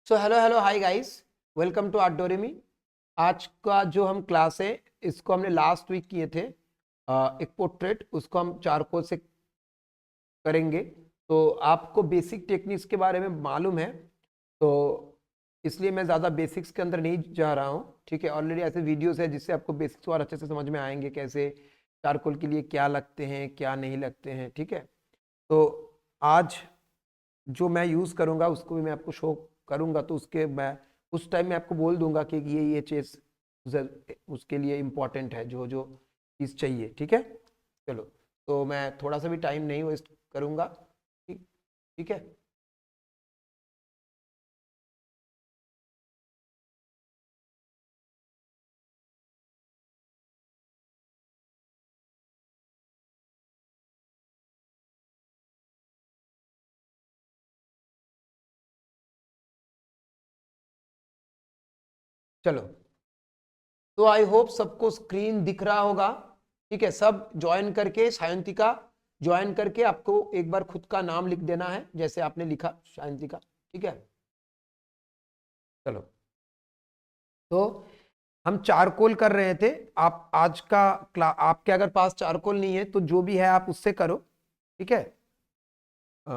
So hello hello hi guys, welcome to आर्टडोरेमी। आज का जो हम क्लास है इसको हमने लास्ट वीक किए थे। एक पोर्ट्रेट उसको हम चारकोल से करेंगे। तो आपको बेसिक टेक्निक्स के बारे में मालूम है, तो इसलिए मैं ज़्यादा बेसिक्स के अंदर नहीं जा रहा हूँ। ठीक है, ऑलरेडी ऐसे वीडियोस है जिससे आपको बेसिक्स और अच्छे से समझ में आएंगे, कैसे चारकोल के लिए क्या लगते हैं क्या नहीं लगते हैं। ठीक है, तो आज जो मैं यूज़ करूँगा उसको भी मैं आपको शो करूँगा, तो उसके मैं उस टाइम में आपको बोल दूंगा कि ये चीज़ उसके लिए इम्पोर्टेंट है, जो जो चीज़ चाहिए। ठीक है, चलो, तो मैं थोड़ा सा भी टाइम नहीं वेस्ट करूँगा। ठीक ठीक है। चलो, तो आई होप सबको स्क्रीन दिख रहा होगा। ठीक है, सब ज्वाइन करके सायंतिका ज्वाइन करके आपको एक बार खुद का नाम लिख देना है जैसे आपने लिखा सायंतिका। ठीक है, चलो, तो हम चारकोल कर रहे थे। आप आज का आपके अगर पास चारकोल नहीं है तो जो भी है आप उससे करो। ठीक है, अ,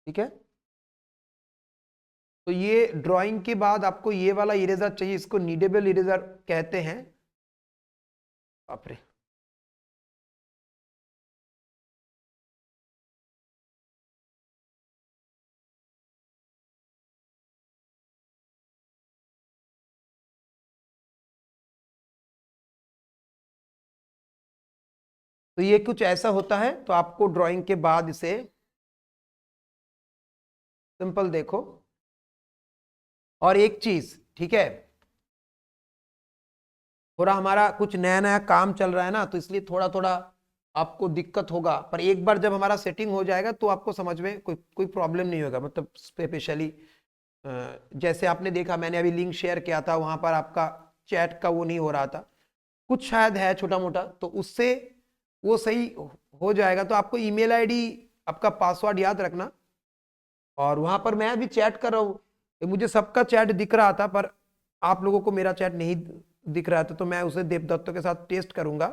ठीक है। तो ये ड्राइंग के बाद आपको ये वाला इरेजर चाहिए, इसको नीडेबल इरेजर कहते हैं। बाप रे, तो ये कुछ ऐसा होता है, तो आपको ड्राइंग के बाद इसे सिंपल देखो। और एक चीज, ठीक है, थोड़ा हमारा कुछ नया नया काम चल रहा है ना, तो इसलिए थोड़ा थोड़ा आपको दिक्कत होगा, पर एक बार जब हमारा सेटिंग हो जाएगा तो आपको समझ में कोई कोई प्रॉब्लम नहीं होगा। मतलब स्पेशली जैसे आपने देखा, मैंने अभी लिंक शेयर किया था, वहां पर आपका चैट का वो नहीं हो रहा था, कुछ शायद है छोटा मोटा, तो उससे वो सही हो जाएगा। तो आपको ईमेल आईडी, आपका पासवर्ड याद रखना। और वहां पर मैं अभी चैट कर रहा हूँ, मुझे सबका चैट दिख रहा था, पर आप लोगों को मेरा चैट नहीं दिख रहा था, तो मैं उसे देवदत्तों के साथ टेस्ट करूंगा,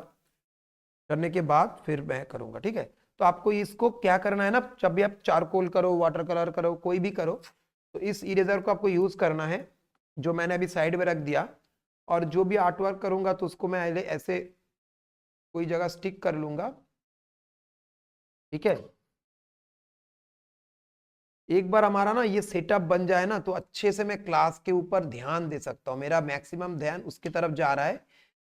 करने के बाद फिर मैं करूंगा। ठीक है, तो आपको इसको क्या करना है ना, जब भी आप चारकोल करो, वाटर कलर करो, कोई भी करो, तो इस इरेजर को आपको यूज करना है, जो मैंने अभी साइड में रख दिया। और जो भी आर्ट वर्क करूंगा तो उसको मैं ऐसे कोई जगह स्टिक कर लूंगा। ठीक है, एक बार हमारा ना ये सेटअप बन जाए ना, तो अच्छे से मैं क्लास के ऊपर ध्यान दे सकता हूँ, मेरा मैक्सिमम ध्यान उसकी तरफ जा रहा है।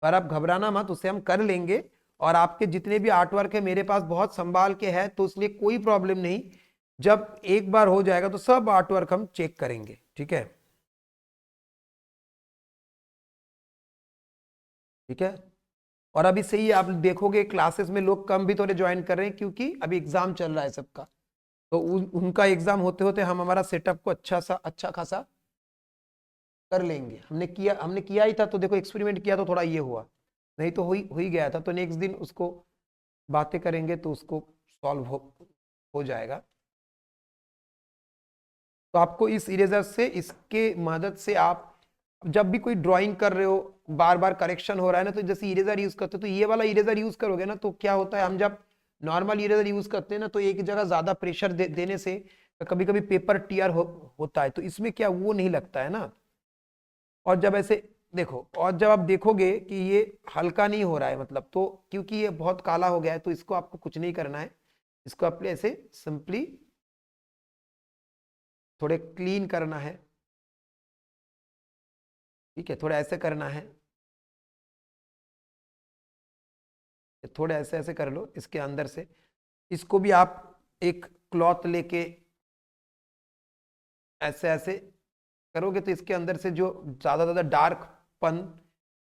पर आप घबराना मत, उसे हम कर लेंगे। और आपके जितने भी आर्ट वर्क है मेरे पास बहुत संभाल के है, तो इसलिए कोई प्रॉब्लम नहीं। जब एक बार हो जाएगा तो सब आर्ट वर्क हम चेक करेंगे। ठीक है, ठीक है। और अभी सही आप देखोगे क्लासेस में लोग कम भी थोड़े ज्वाइन कर रहे हैं, क्योंकि अभी एग्जाम चल रहा है सबका। तो उनका एग्जाम होते होते हम हमारा सेटअप को अच्छा खासा कर लेंगे। हमने किया ही था, तो देखो एक्सपेरिमेंट किया तो थोड़ा ये हुआ, नहीं तो हो ही गया था। तो नेक्स्ट दिन उसको बातें करेंगे तो उसको सॉल्व हो जाएगा। तो आपको इस इरेजर से, इसके मदद से आप जब भी कोई ड्राइंग कर रहे हो, बार बार करेक्शन हो रहा है ना, तो जैसे इरेजर यूज करते हो, तो ये वाला इरेजर यूज करोगे ना, तो क्या होता है, हम जब नॉर्मल इरेजर यूज करते हैं ना, तो एक जगह ज्यादा प्रेशर देने से कभी कभी पेपर टीयर होता है, तो इसमें क्या वो नहीं लगता है ना। और जब ऐसे देखो, और जब आप देखोगे कि ये हल्का नहीं हो रहा है, मतलब तो क्योंकि ये बहुत काला हो गया है, तो इसको आपको कुछ नहीं करना है। इसको अपने ऐसे सिंपली थोड़े क्लीन करना है। ठीक है, थोड़ा ऐसे करना है, थोड़े ऐसे ऐसे कर लो इसके अंदर से। इसको भी आप एक क्लॉथ लेके ऐसे ऐसे करोगे, तो इसके अंदर से जो ज्यादा डार्क पन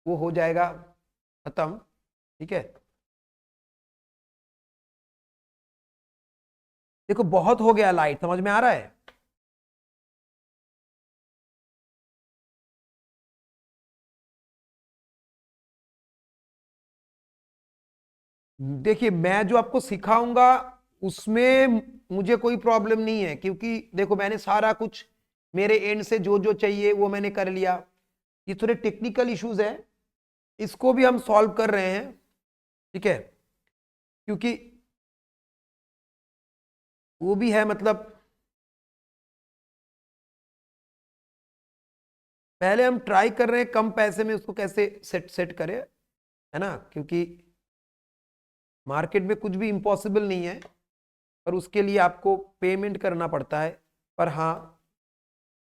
वो हो जाएगा खत्म। ठीक है, देखो बहुत हो गया लाइट, समझ में आ रहा है। देखिए मैं जो आपको सिखाऊंगा उसमें मुझे कोई प्रॉब्लम नहीं है, क्योंकि देखो मैंने सारा कुछ मेरे एंड से जो जो चाहिए वो मैंने कर लिया। ये थोड़े टेक्निकल इश्यूज है, इसको भी हम सॉल्व कर रहे हैं, ठीक है, क्योंकि वो भी है, मतलब पहले हम ट्राई कर रहे हैं कम पैसे में उसको कैसे सेट सेट करें, है ना, क्योंकि मार्केट में कुछ भी इम्पॉसिबल नहीं है, पर उसके लिए आपको पेमेंट करना पड़ता है। पर हाँ,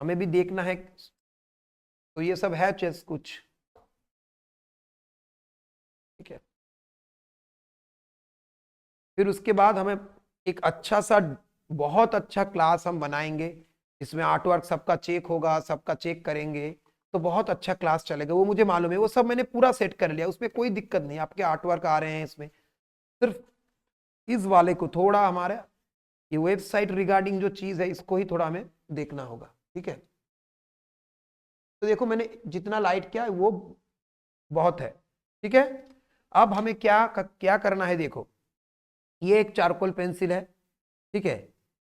हमें भी देखना है, तो ये सब है चेस कुछ, ठीक है। फिर उसके बाद हमें एक अच्छा सा, बहुत अच्छा क्लास हम बनाएंगे, इसमें आर्ट वर्क सबका चेक होगा, सबका चेक करेंगे, तो बहुत अच्छा क्लास चलेगा, वो मुझे मालूम है, वो सब मैंने पूरा सेट कर लिया, उसमें कोई दिक्कत नहीं। आपके आर्ट वर्क आ रहे हैं इसमें, सिर्फ इस वाले को थोड़ा हमारा ये वेबसाइट रिगार्डिंग जो चीज है इसको ही थोड़ा हमें देखना होगा, ठीक है। तो देखो मैंने जितना लाइट किया है वो बहुत है, ठीक है। अब हमें क्या करना है, देखो ये एक चारकोल पेंसिल है, ठीक है,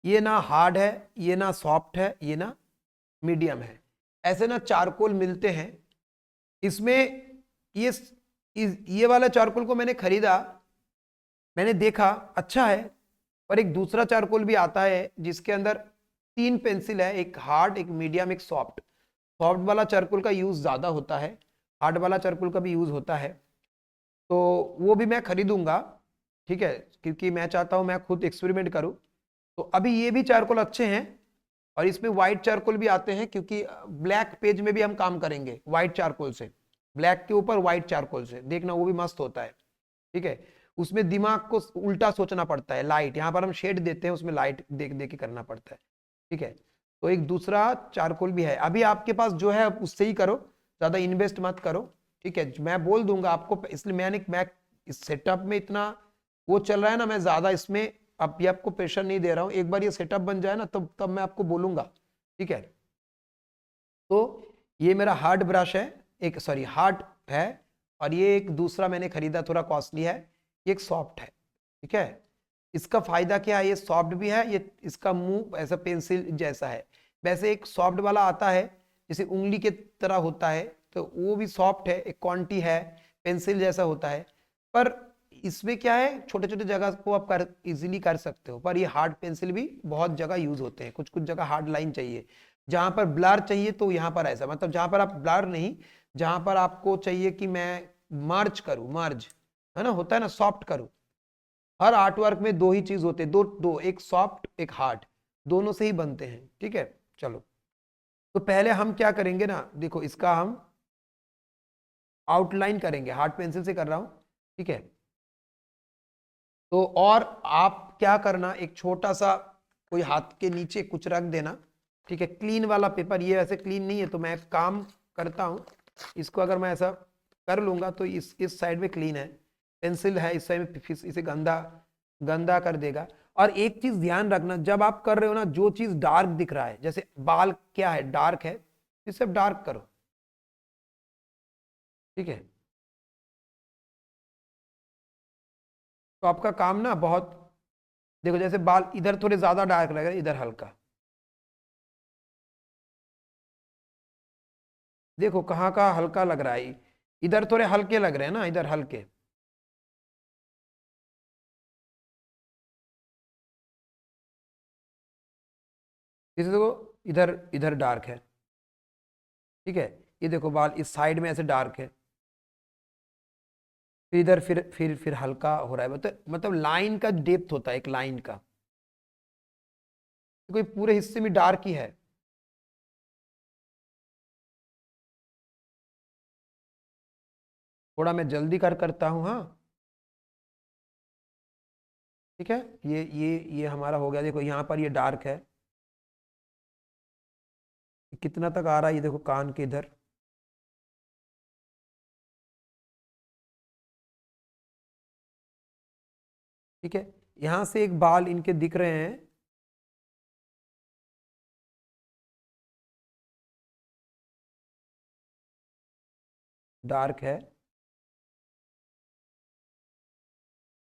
ये ना हार्ड है, ये ना सॉफ्ट है, ये ना मीडियम है, ऐसे ना चारकोल मिलते हैं इसमें। ये वाला चारकोल को मैंने खरीदा, मैंने देखा अच्छा है, पर एक दूसरा चारकोल भी आता है जिसके अंदर 3 पेंसिल है, एक हार्ड, एक मीडियम, एक सॉफ्ट। सॉफ्ट वाला चारकोल का यूज ज्यादा होता है, हार्ड वाला चारकोल का भी यूज होता है, तो वो भी मैं खरीदूंगा, ठीक है, क्योंकि मैं चाहता हूं मैं खुद एक्सपेरिमेंट करूं। तो अभी ये भी चारकोल अच्छे हैं, और इसमें व्हाइट चारकोल भी आते हैं, क्योंकि ब्लैक पेज में भी हम काम करेंगे व्हाइट चारकोल से, ब्लैक के ऊपर व्हाइट चारकोल से, देखना वो भी मस्त होता है, ठीक है। उसमें दिमाग को उल्टा सोचना पड़ता है, लाइट यहाँ पर हम शेड देते हैं, उसमें लाइट देख देख के करना पड़ता है, ठीक है। तो एक दूसरा चारकोल भी है, अभी आपके पास जो है उससे ही करो, ज्यादा इन्वेस्ट मत करो, ठीक है। मैं बोल दूंगा आपको, इसलिए मैं इस सेटअप में इतना वो चल रहा है ना, मैं ज्यादा इसमें अभी आपको प्रेशर नहीं दे रहा हूँ, एक बार ये सेटअप बन जाए ना तब मैं आपको बोलूंगा, ठीक है। तो ये मेरा हार्ड ब्रश है, एक सॉरी हार्ड है, और ये एक दूसरा मैंने खरीदा थोड़ा कॉस्टली है, ये एक सॉफ्ट है, ठीक है। इसका फायदा क्या है, ये सॉफ्ट भी है, ये इसका मुंह ऐसा पेंसिल जैसा है, वैसे एक सॉफ्ट वाला आता है जैसे उंगली के तरह होता है, तो वो भी सॉफ्ट है, एक क्वांटी है, पेंसिल जैसा होता है, पर इसमें क्या है, छोटे छोटे जगह को आप कर इजीली कर सकते हो, पर ये हार्ड पेंसिल भी बहुत जगह यूज होते हैं, कुछ कुछ जगह हार्ड लाइन चाहिए, जहां पर ब्लर चाहिए तो यहाँ पर ऐसा, मतलब जहां पर आप ब्लर नहीं, जहां पर आपको चाहिए कि मैं मर्ज करूं, मर्ज है ना, होता है ना, सॉफ्ट करूं। हर आर्ट वर्क में दो ही चीज होते हैं, दो दो, एक सॉफ्ट एक हार्ड, दोनों से ही बनते हैं, ठीक है। चलो, तो पहले हम क्या करेंगे ना, देखो इसका हम आउटलाइन करेंगे, हार्ड पेंसिल से कर रहा हूं, ठीक है। तो और आप क्या करना, एक छोटा सा कोई हाथ के नीचे कुछ रख देना, ठीक है, क्लीन वाला पेपर, ये वैसे क्लीन नहीं है तो मैं काम करता हूं, इसको अगर मैं ऐसा कर लूंगा तो इस साइड में क्लीन है, पेंसिल है इस साइड में, फिर इसे गंदा गंदा कर देगा। और एक चीज ध्यान रखना, जब आप कर रहे हो ना, जो चीज डार्क दिख रहा है, जैसे बाल क्या है, डार्क है, इसे डार्क करो, ठीक है। तो आपका काम ना बहुत, देखो जैसे बाल इधर थोड़े ज्यादा डार्क लग रहे हैं, इधर हल्का, देखो कहाँ का हल्का लग रहा है, इधर थोड़े हल्के लग रहे हैं ना, इधर हल्के, जैसे देखो इधर इधर डार्क है, ठीक है। ये देखो बाल इस साइड में ऐसे डार्क है, फिर इधर फिर हल्का हो रहा है, मतलब लाइन का डेप्थ होता है एक लाइन का, कोई पूरे हिस्से में डार्क ही है। थोड़ा मैं जल्दी करता हूँ, हाँ, ठीक है। ये हमारा हो गया, देखो यहाँ पर ये डार्क है, कितना तक आ रहा है, ये देखो कान के इधर, ठीक है। यहाँ से एक बाल इनके दिख रहे हैं, डार्क है,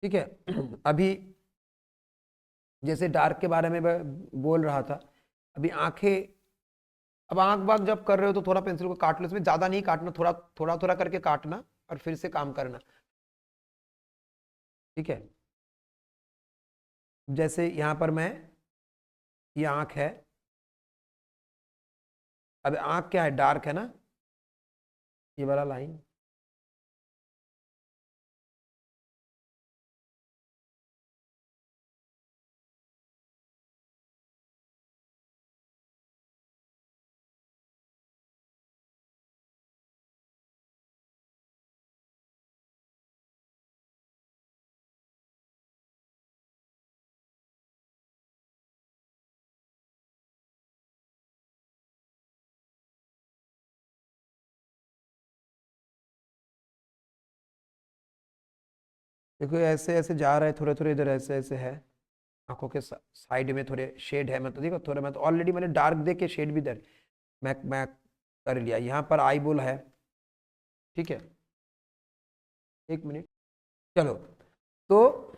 ठीक है। अभी जैसे डार्क के बारे में मैं बोल रहा था, अभी आंखें, अब आंख बाग जब कर रहे हो तो थोड़ा पेंसिल को काट लो, इसमें ज्यादा नहीं काटना, थोड़ा थोड़ा थोड़ा करके काटना और फिर से काम करना। ठीक है, जैसे यहां पर मैं, ये आंख है, अब आंख क्या है, डार्क है ना, ये वाला लाइन, देखो ऐसे ऐसे जा रहा है, थोड़े थोड़े इधर ऐसे ऐसे है, आंखों के साइड में थोड़े शेड है, मतलब देखो थोड़ा, मैं तो ऑलरेडी मैंने डार्क दे के शेड भी दर मैं कर लिया, यहाँ पर आई बोल है। ठीक है, एक मिनट, चलो, तो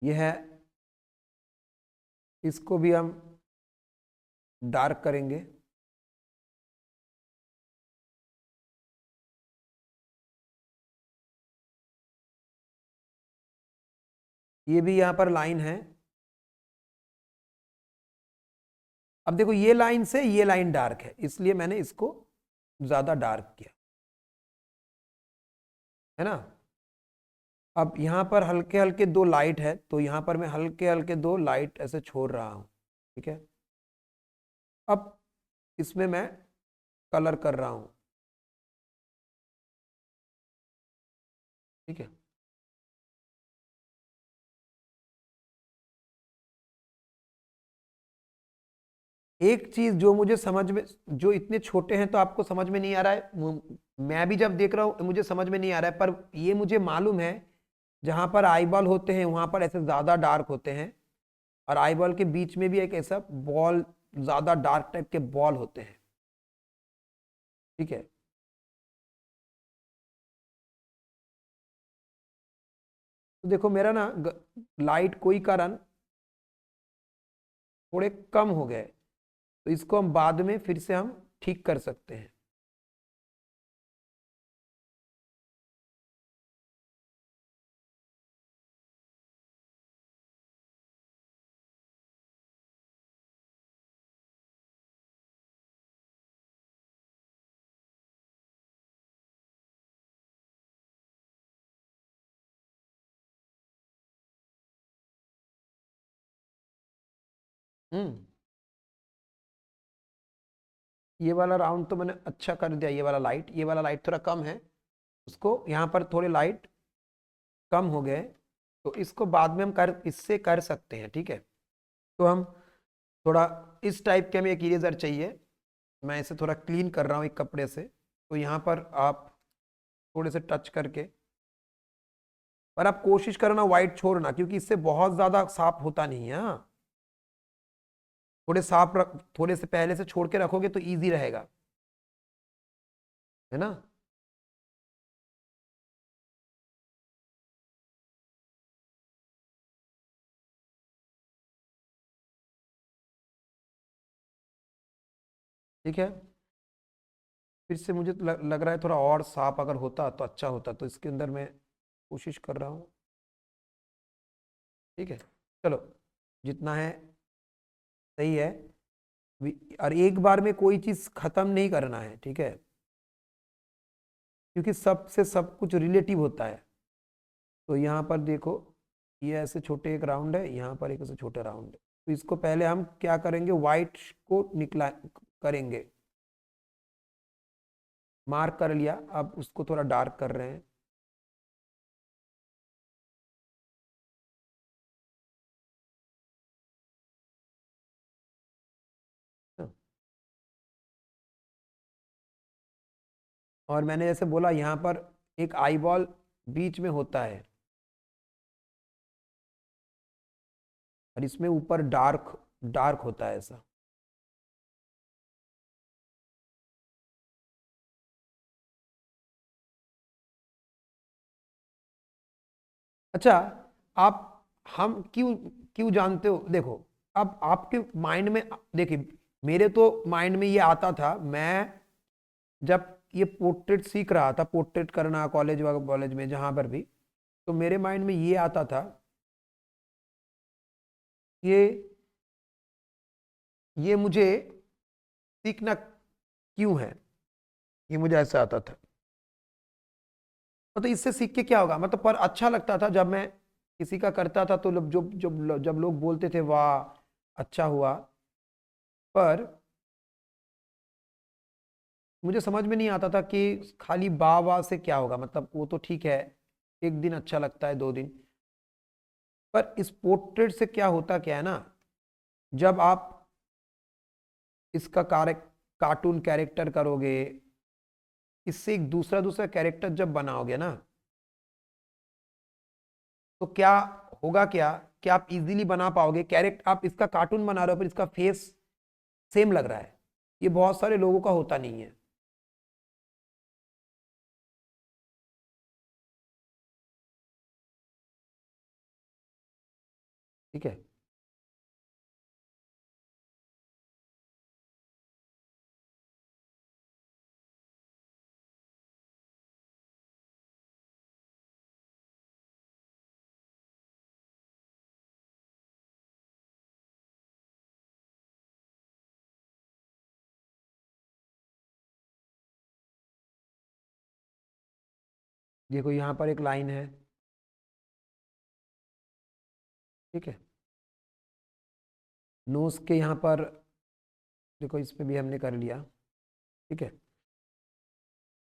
ये है, इसको भी हम डार्क करेंगे। ये भी यहाँ पर लाइन है, अब देखो ये लाइन से ये लाइन डार्क है, इसलिए मैंने इसको ज्यादा डार्क किया, है ना। अब यहाँ पर हल्के हल्के दो लाइट है, तो यहाँ पर मैं हल्के हल्के दो लाइट ऐसे छोड़ रहा हूँ। ठीक है, अब इसमें मैं कलर कर रहा हूँ। ठीक है, एक चीज जो मुझे समझ में, जो इतने छोटे हैं तो आपको समझ में नहीं आ रहा है, मैं भी जब देख रहा हूं मुझे समझ में नहीं आ रहा है, पर ये मुझे मालूम है, जहां पर आई बॉल होते हैं वहां पर ऐसे ज्यादा डार्क होते हैं, और आई बॉल के बीच में भी एक ऐसा बॉल, ज्यादा डार्क टाइप के बॉल होते हैं। ठीक है, तो देखो मेरा ना लाइट कोई कारण थोड़े कम हो गए, तो इसको हम बाद में फिर से हम ठीक कर सकते हैं। हम्म, ये वाला राउंड तो मैंने अच्छा कर दिया, ये वाला लाइट थोड़ा कम है, उसको यहाँ पर थोड़े लाइट कम हो गए, तो इसको बाद में हम इससे कर सकते हैं। ठीक है, तो हम थोड़ा इस टाइप के, हमें एक इरेजर चाहिए, मैं इसे थोड़ा क्लीन कर रहा हूँ एक कपड़े से, तो यहाँ पर आप थोड़े से टच करके, पर आप कोशिश करना वाइट छोड़ना, क्योंकि इससे बहुत ज्यादा साफ होता नहीं है। हाँ, थोड़े साफ रख, थोड़े से पहले से छोड़ के रखोगे तो ईजी रहेगा, है ना। ठीक है, फिर से मुझे तो लग रहा है थोड़ा और साफ अगर होता तो अच्छा होता, तो इसके अंदर मैं कोशिश कर रहा हूँ। ठीक है, चलो, जितना है सही है। और एक बार में कोई चीज खत्म नहीं करना है, ठीक है, क्योंकि सबसे सब कुछ रिलेटिव होता है। तो यहाँ पर देखो, ये ऐसे छोटे एक राउंड है, यहाँ पर एक ऐसे छोटे राउंड है, तो इसको पहले हम क्या करेंगे, व्हाइट को निकला करेंगे, मार्क कर लिया, अब उसको थोड़ा डार्क कर रहे हैं। हाँ, और मैंने जैसे बोला यहाँ पर एक आई बॉल बीच में होता है, और इसमें ऊपर डार्क डार्क होता है ऐसा। अच्छा, आप हम क्यों क्यों जानते हो, देखो अब आपके माइंड में, देखिए मेरे तो माइंड में ये आता था, मैं जब ये पोर्ट्रेट सीख रहा था, पोर्ट्रेट करना कॉलेज में जहां पर भी, तो मेरे माइंड में ये आता था, ये ये मुझे सीखना क्यों है, ये मुझे ऐसा आता था। मतलब इससे सीख के क्या होगा, मतलब पर अच्छा लगता था जब मैं किसी का करता था, तो जब लोग बोलते थे वाह अच्छा हुआ, पर मुझे समझ में नहीं आता था कि खाली वाह वाह से क्या होगा, मतलब वो तो ठीक है, एक दिन अच्छा लगता है, 2 दिन, पर इस पोर्ट्रेट से क्या होता क्या है ना, जब आप इसका कार्टून कैरेक्टर करोगे, इससे एक दूसरा दूसरा कैरेक्टर जब बनाओगे ना, तो क्या होगा, क्या आप इजीली बना पाओगे कैरेक्टर, आप इसका कार्टून बना रहे हो पर इसका फेस सेम लग रहा है, ये बहुत सारे लोगों का होता नहीं है। ठीक है, देखो यहाँ पर एक लाइन है, ठीक है, नोज के यहाँ पर, देखो इस पे भी हमने कर लिया, ठीक है,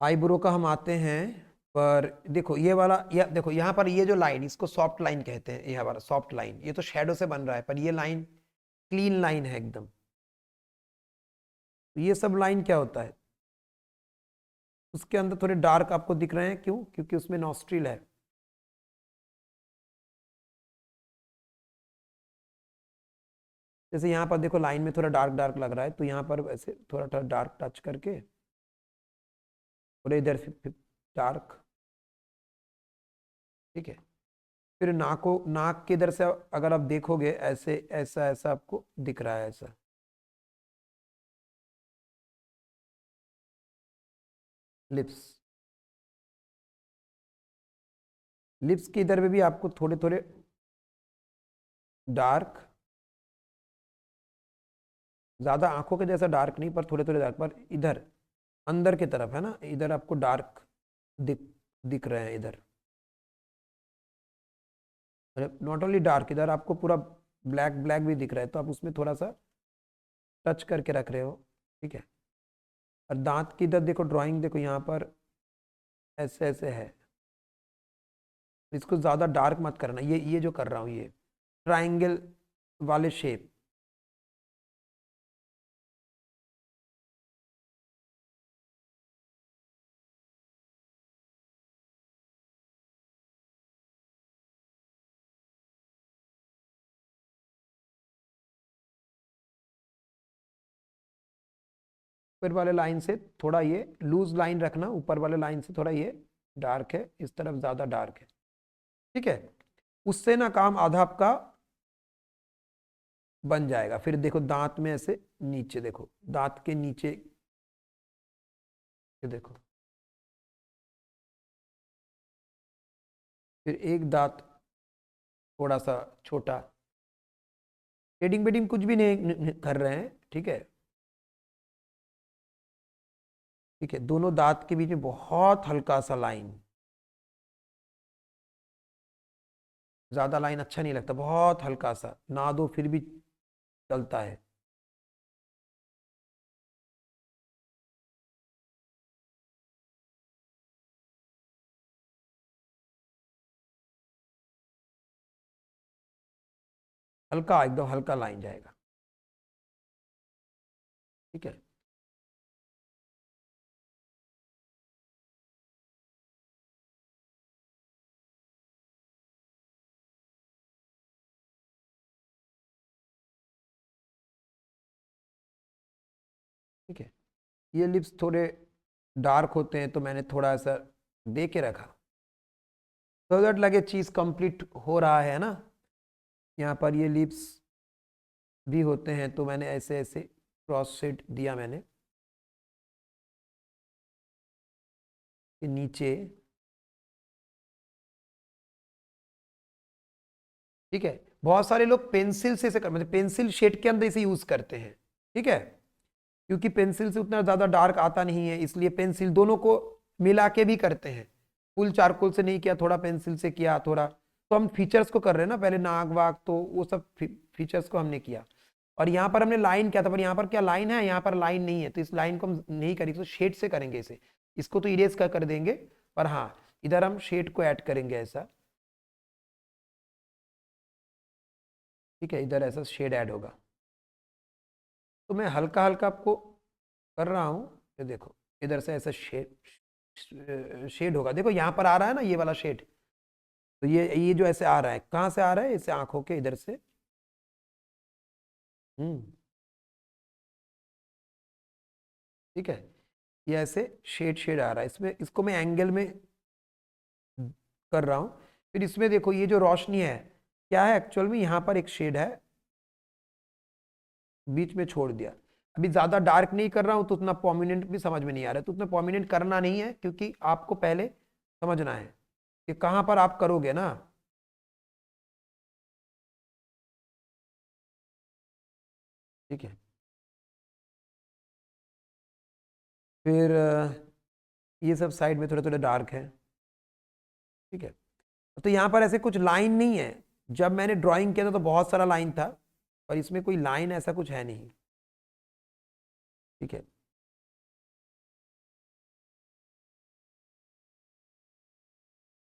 आईब्रो का हम आते हैं, पर देखो ये वाला, या देखो यहाँ पर ये जो लाइन, इसको सॉफ्ट लाइन कहते हैं, ये हमारा सॉफ्ट लाइन, ये तो शेडो से बन रहा है, पर ये लाइन क्लीन लाइन है एकदम। तो ये सब लाइन क्या होता है, उसके अंदर थोड़े डार्क आपको दिख रहे हैं, क्यों, क्योंकि उसमें नॉस्ट्रिल है। जैसे यहाँ पर देखो लाइन में थोड़ा डार्क डार्क लग रहा है, तो यहाँ पर वैसे थोड़ा थोड़ा डार्क टच करके, और इधर डार्क, ठीक है, फिर नाक के इधर से अगर आप देखोगे, ऐसे ऐसा ऐसा आपको दिख रहा है ऐसा। लिप्स, लिप्स के इधर में भी आपको थोड़े थोड़े डार्क, ज्यादा आंखों के जैसा डार्क नहीं, पर थोड़े थोड़े डार्क, पर इधर अंदर की तरफ है ना, इधर आपको डार्क दिख दिख रहे हैं इधर, नॉट ओनली डार्क, इधर आपको पूरा ब्लैक ब्लैक भी दिख रहा है, तो आप उसमें थोड़ा सा टच करके रख रहे हो, ठीक है। और दांत की इधर देखो, ड्राइंग देखो यहाँ पर ऐसे ऐसे है, इसको ज़्यादा डार्क मत करना, ये जो कर रहा हूँ ये ट्राइंगल वाले शेप, ऊपर वाले लाइन से थोड़ा ये लूज लाइन रखना, ऊपर वाले लाइन से थोड़ा ये डार्क है, इस तरफ ज़्यादा डार्क है, ठीक है। उससे ना काम आधा आपका बन जाएगा। फिर देखो दांत में ऐसे नीचे देखो, दांत के नीचे ये देखो, फिर एक दांत थोड़ा सा छोटा, शेडिंग वेडिंग कुछ भी नहीं कर रहे हैं, ठीक है, ठीक है, दोनों दांत के बीच में बहुत हल्का सा लाइन, ज्यादा लाइन अच्छा नहीं लगता, बहुत हल्का सा ना दो फिर भी चलता है। हल्का, एकदम हल्का लाइन जाएगा, ठीक है, ठीक है। ये लिप्स थोड़े डार्क होते हैं, तो मैंने थोड़ा सा दे के रखा, सो दैट लगे चीज कंप्लीट हो रहा है ना। यहाँ पर ये लिप्स भी होते हैं, तो मैंने ऐसे ऐसे क्रॉस शेड दिया मैंने कि नीचे, ठीक है। बहुत सारे लोग पेंसिल से मतलब पेंसिल शेड के अंदर इसे यूज करते हैं, ठीक है, क्योंकि पेंसिल से उतना ज्यादा डार्क आता नहीं है, इसलिए पेंसिल दोनों को मिला के भी करते हैं। फुल चारकोल से नहीं किया, थोड़ा पेंसिल से किया, थोड़ा, तो हम फीचर्स को कर रहे हैं ना, पहले नाक वाक, तो वो सब फीचर्स को हमने किया। और यहाँ पर हमने लाइन किया था, पर यहाँ पर क्या लाइन है, यहाँ पर लाइन नहीं है, तो इस लाइन को हम नहीं करेंगे, तो शेड से करेंगे इसे। इसको तो इरेज कर देंगे, पर हाँ इधर हम शेड को ऐड करेंगे ऐसा, ठीक है, इधर ऐसा शेड ऐड होगा। तो मैं हल्का हल्का आपको कर रहा हूँ, ये देखो इधर से ऐसा शेड शेड होगा, देखो यहाँ पर आ रहा है ना ये वाला शेड, तो ये जो ऐसे आ रहा है, कहाँ से आ रहा है, इसे आंखों के इधर से, ठीक है, ये ऐसे शेड शेड आ रहा है इसमें, इसको मैं एंगल में कर रहा हूँ। फिर इसमें देखो ये जो रोशनी है क्या है, एक्चुअल में यहाँ पर एक शेड है, बीच में छोड़ दिया। अभी ज्यादा डार्क नहीं कर रहा हूं तो उतना प्रोमिनेंट भी समझ में नहीं आ रहा है, तो उतना प्रोमिनेंट करना नहीं है, क्योंकि आपको पहले समझना है कि कहां पर आप करोगे ना। ठीक है, फिर ये सब साइड में थोड़े थोड़े डार्क है, ठीक है। तो यहाँ पर ऐसे कुछ लाइन नहीं है, जब मैंने ड्राइंग किया था तो बहुत सारा लाइन था, पर इसमें कोई लाइन ऐसा कुछ है नहीं, ठीक है।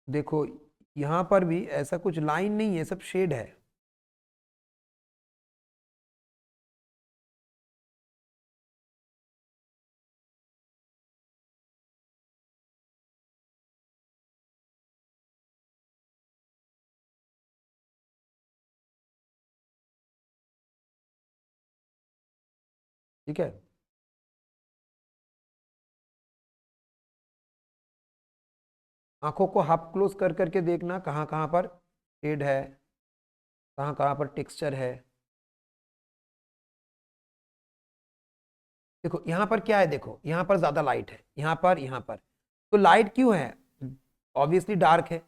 देखो यहाँ पर भी ऐसा कुछ लाइन नहीं है, सब शेड है, ठीक है। आंखों को हाफ क्लोज कर करके देखना कहाँ कहाँ पर शेड है, कहाँ कहाँ पर टेक्सचर है। देखो यहाँ पर क्या है, देखो यहाँ पर ज्यादा लाइट है, यहाँ पर तो लाइट क्यों है, ऑब्वियसली डार्क है,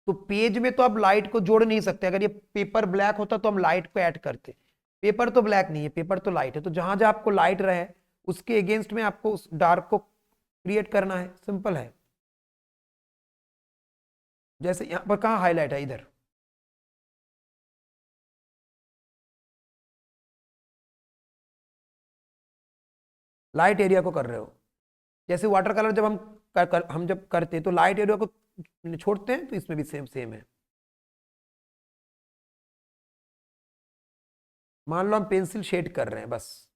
तो पेज में तो आप लाइट को जोड़ नहीं सकते। अगर ये पेपर ब्लैक होता तो हम लाइट को ऐड करते, पेपर तो ब्लैक नहीं है, पेपर तो लाइट है, तो जहां जहां आपको लाइट रहे उसके अगेंस्ट में आपको उस डार्क को क्रिएट करना है, सिंपल है। जैसे यहाँ पर कहाँ हाईलाइट है, इधर, लाइट एरिया को कर रहे हो। जैसे वाटर कलर जब हम जब करते हैं तो लाइट एरिया को छोड़ते हैं, तो इसमें भी सेम सेम है। मान लो हम पेंसिल शेड कर रहे हैं, बस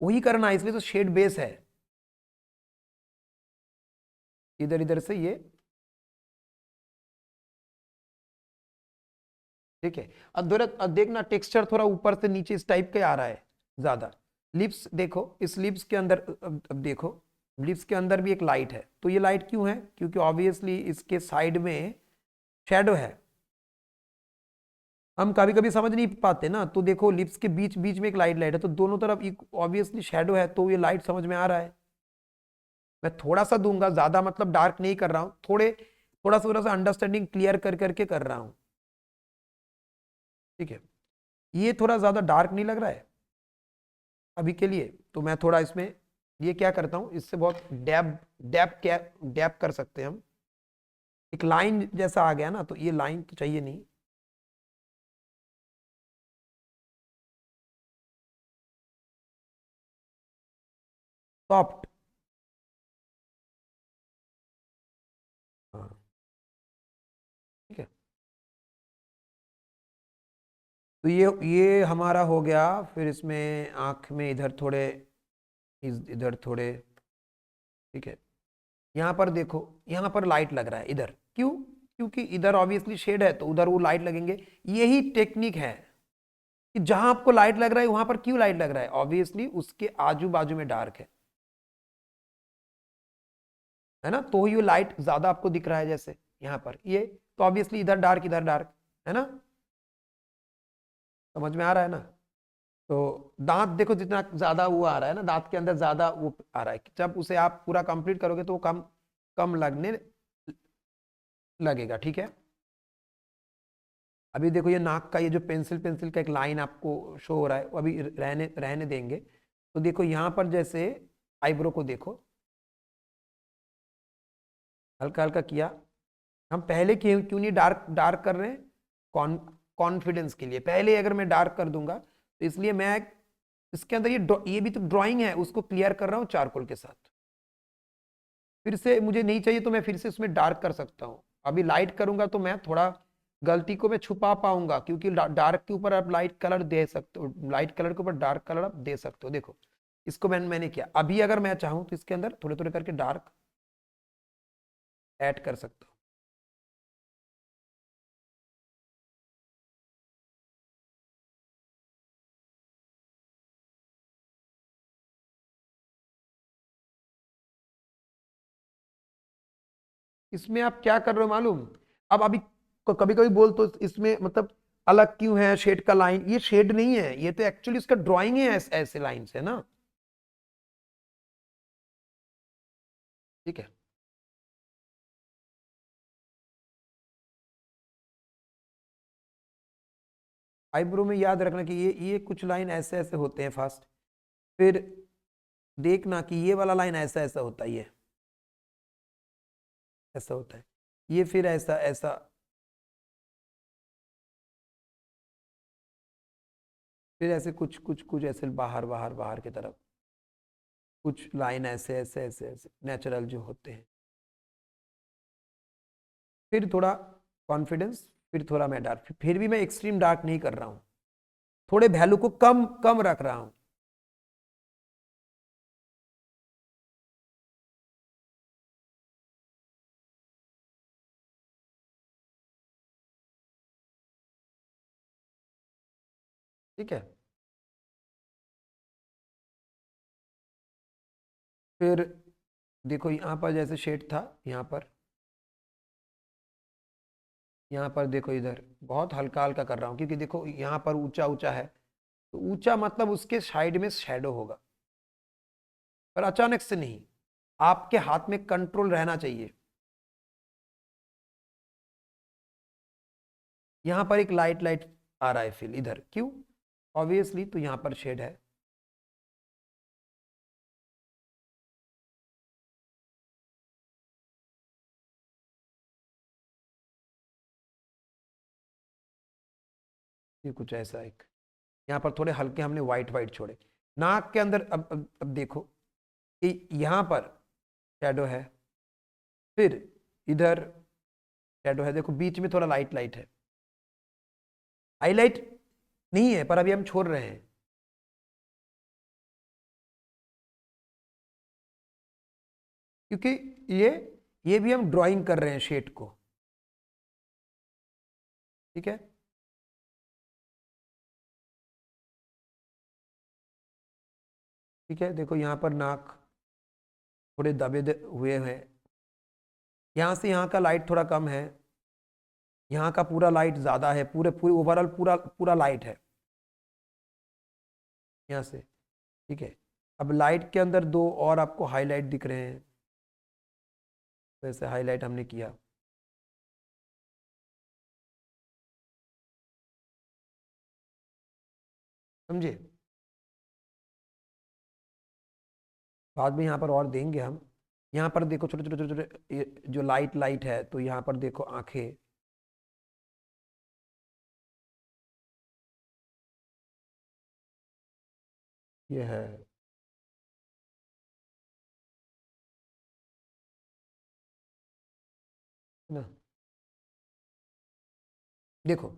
वही करना है, इसलिए तो शेड बेस है, इधर इधर से ये, ठीक है। अब देखना टेक्सचर थोड़ा ऊपर से नीचे इस टाइप का आ रहा है ज्यादा। लिप्स देखो, इस लिप्स के अंदर अब देखो, लिप्स के अंदर भी एक लाइट है, तो ये लाइट क्यों है, क्योंकि ऑब्वियसली इसके साइड में शैडो है। हम कभी कभी समझ नहीं पाते ना, तो देखो लिप्स के बीच बीच में एक लाइट लाइट है, तो दोनों तरफ ऑब्वियसली शैडो है, तो ये लाइट समझ में आ रहा है। मैं थोड़ा सा दूंगा, ज्यादा मतलब डार्क नहीं कर रहा हूं, थोड़ा सा अंडरस्टैंडिंग क्लियर कर करके कर रहा हूं, ठीक है। ये थोड़ा ज्यादा डार्क नहीं लग रहा है अभी के लिए, तो मैं थोड़ा इसमें ये क्या करता हूँ, इससे बहुत डैब डैप क्या डैप कर सकते हैं हम, एक लाइन जैसा आ गया ना, तो ये लाइन तो चाहिए नहीं। सॉफ्ट, हाँ, ठीक है। तो ये हमारा हो गया। फिर इसमें आंख में इधर थोड़े, इधर थोड़े, ठीक है। यहाँ पर देखो, यहाँ पर लाइट लग रहा है इधर, क्यों, क्योंकि इधर ऑब्वियसली शेड है, तो उधर वो लाइट लगेंगे। यही टेक्निक है कि जहां आपको लाइट लग रहा है वहां पर क्यों लाइट लग रहा है, ऑब्वियसली उसके आजू बाजू में डार्क है। है ना, तो ये लाइट ज्यादा आपको दिख रहा है जैसे यहाँ पर ये, तो ऑब्वियसली इधर डार्क इधर डार्क, है ना, समझ में आ रहा है ना। तो दांत देखो जितना ज्यादा वो आ रहा है ना, दांत के अंदर ज्यादा वो आ रहा है, जब उसे आप पूरा कंप्लीट करोगे तो वो कम कम लगने लगेगा, ठीक है। अभी देखो ये नाक का ये जो पेंसिल पेंसिल का एक लाइन आपको शो हो रहा है, वो अभी रहने रहने देंगे। तो देखो यहाँ पर जैसे आईब्रो को देखो, हल्का हल्का किया, हम पहले क्यों क्यों नहीं डार्क डार्क कर रहे हैं, कॉन्फिडेंस के लिए। पहले अगर मैं डार्क कर दूंगा तो इसलिए मैं इसके अंदर ये भी तो ड्राइंग है, उसको क्लियर कर रहा हूँ चारकोल के साथ। फिर से मुझे नहीं चाहिए तो मैं फिर से उसमें डार्क कर सकता हूँ। अभी लाइट करूंगा तो मैं थोड़ा गलती को मैं छुपा पाऊंगा, क्योंकि डार्क के ऊपर आप लाइट कलर दे सकते हो, लाइट कलर के ऊपर डार्क कलर आप दे सकते हो। देखो इसको मैंने किया, अभी अगर मैं चाहूँ तो इसके अंदर थोड़े थोड़े करके डार्क ऐड कर सकता हूँ। इसमें आप क्या कर रहे हो मालूम, अब अभी कभी कभी बोल तो इसमें मतलब अलग क्यों है शेड का लाइन, ये शेड नहीं है, ये तो एक्चुअली इसका ड्राइंग है, ऐसे लाइन है ना, ठीक है। आईब्रो में याद रखना कि ये कुछ लाइन ऐसे ऐसे होते हैं फास्ट, फिर देखना कि ये वाला लाइन ऐसा ऐसा होता है, ये ऐसा होता है, ये फिर ऐसा ऐसा, फिर ऐसे कुछ कुछ कुछ ऐसे बाहर बाहर बाहर की तरफ, कुछ लाइन ऐसे ऐसे ऐसे ऐसे नेचुरल जो होते हैं। फिर थोड़ा कॉन्फिडेंस, फिर थोड़ा मैं डार्क, फिर भी मैं एक्सट्रीम डार्क नहीं कर रहा हूँ, थोड़े वैल्यू को कम कम रख रहा हूँ। ठीक है, फिर देखो यहाँ पर जैसे शेड था, यहाँ पर देखो इधर बहुत हल्का हल्का कर रहा हूँ, क्योंकि देखो यहाँ पर ऊंचा ऊंचा है, तो ऊंचा मतलब उसके साइड में शैडो होगा, पर अचानक से नहीं, आपके हाथ में कंट्रोल रहना चाहिए। यहाँ पर एक लाइट लाइट आ रहा है फील इधर, क्यों, ऑब्वियसली तो यहाँ पर शेड है। ये कुछ ऐसा एक, यहाँ पर थोड़े हल्के हमने व्हाइट व्हाइट छोड़े। नाक के अंदर अब देखो कि यहाँ पर शैडो है, फिर इधर शैडो है, देखो बीच में थोड़ा लाइट लाइट है, हाईलाइट नहीं है पर अभी हम छोड़ रहे हैं, क्योंकि ये ये भी हम ड्राइंग कर रहे हैं शेड को, ठीक है। ठीक है, देखो यहाँ पर नाक थोड़े दबे हुए हैं, यहाँ से यहाँ का लाइट थोड़ा कम है, यहाँ का पूरा लाइट ज्यादा है, पूरे पूरे ओवरऑल पूरा पूरा लाइट है यहाँ से, ठीक है। अब लाइट के अंदर दो और आपको हाईलाइट दिख रहे हैं, वैसे हाईलाइट हमने किया, समझे। बाद में यहाँ पर और देंगे हम, यहाँ पर देखो छोटे छोटे छोटे छोटे जो लाइट लाइट है, तो यहाँ पर देखो आंखें, ये है ना, देखो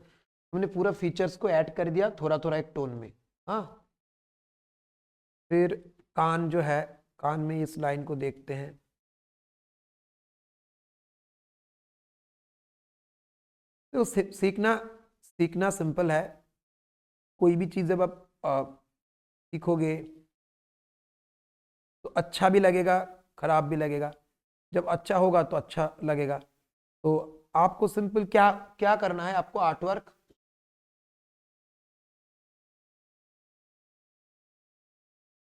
हमने पूरा फीचर्स को ऐड कर दिया थोड़ा थोड़ा एक टोन में। हाँ, फिर कान जो है, कान में इस लाइन को देखते हैं, तो सीखना सीखना सिंपल है, कोई भी चीज़ जब आप सीखोगे तो अच्छा भी लगेगा, खराब भी लगेगा, जब अच्छा होगा तो अच्छा लगेगा। तो आपको सिंपल क्या क्या करना है, आपको आर्ट वर्क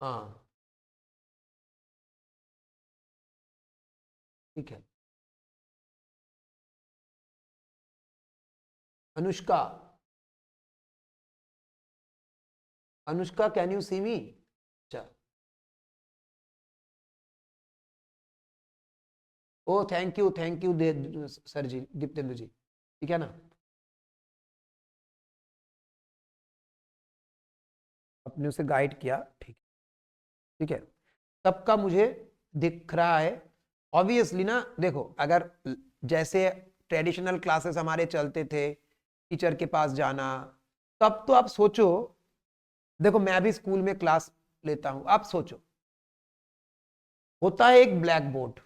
हाँ ठीक है। Anushka, Anushka can you see मी? अच्छा, ओ थैंक यू दे सर जी, दीप्तेंदु जी, ठीक है ना। आपने उसे गाइड किया, ठीक, ठीक है। सबका मुझे दिख रहा है। ऑब्वियसली ना देखो, अगर जैसे ट्रेडिशनल क्लासेस हमारे चलते थे, टीचर के पास जाना, तब तो आप सोचो, देखो मैं भी स्कूल में क्लास लेता हूं, आप सोचो, होता है एक ब्लैक बोर्ड,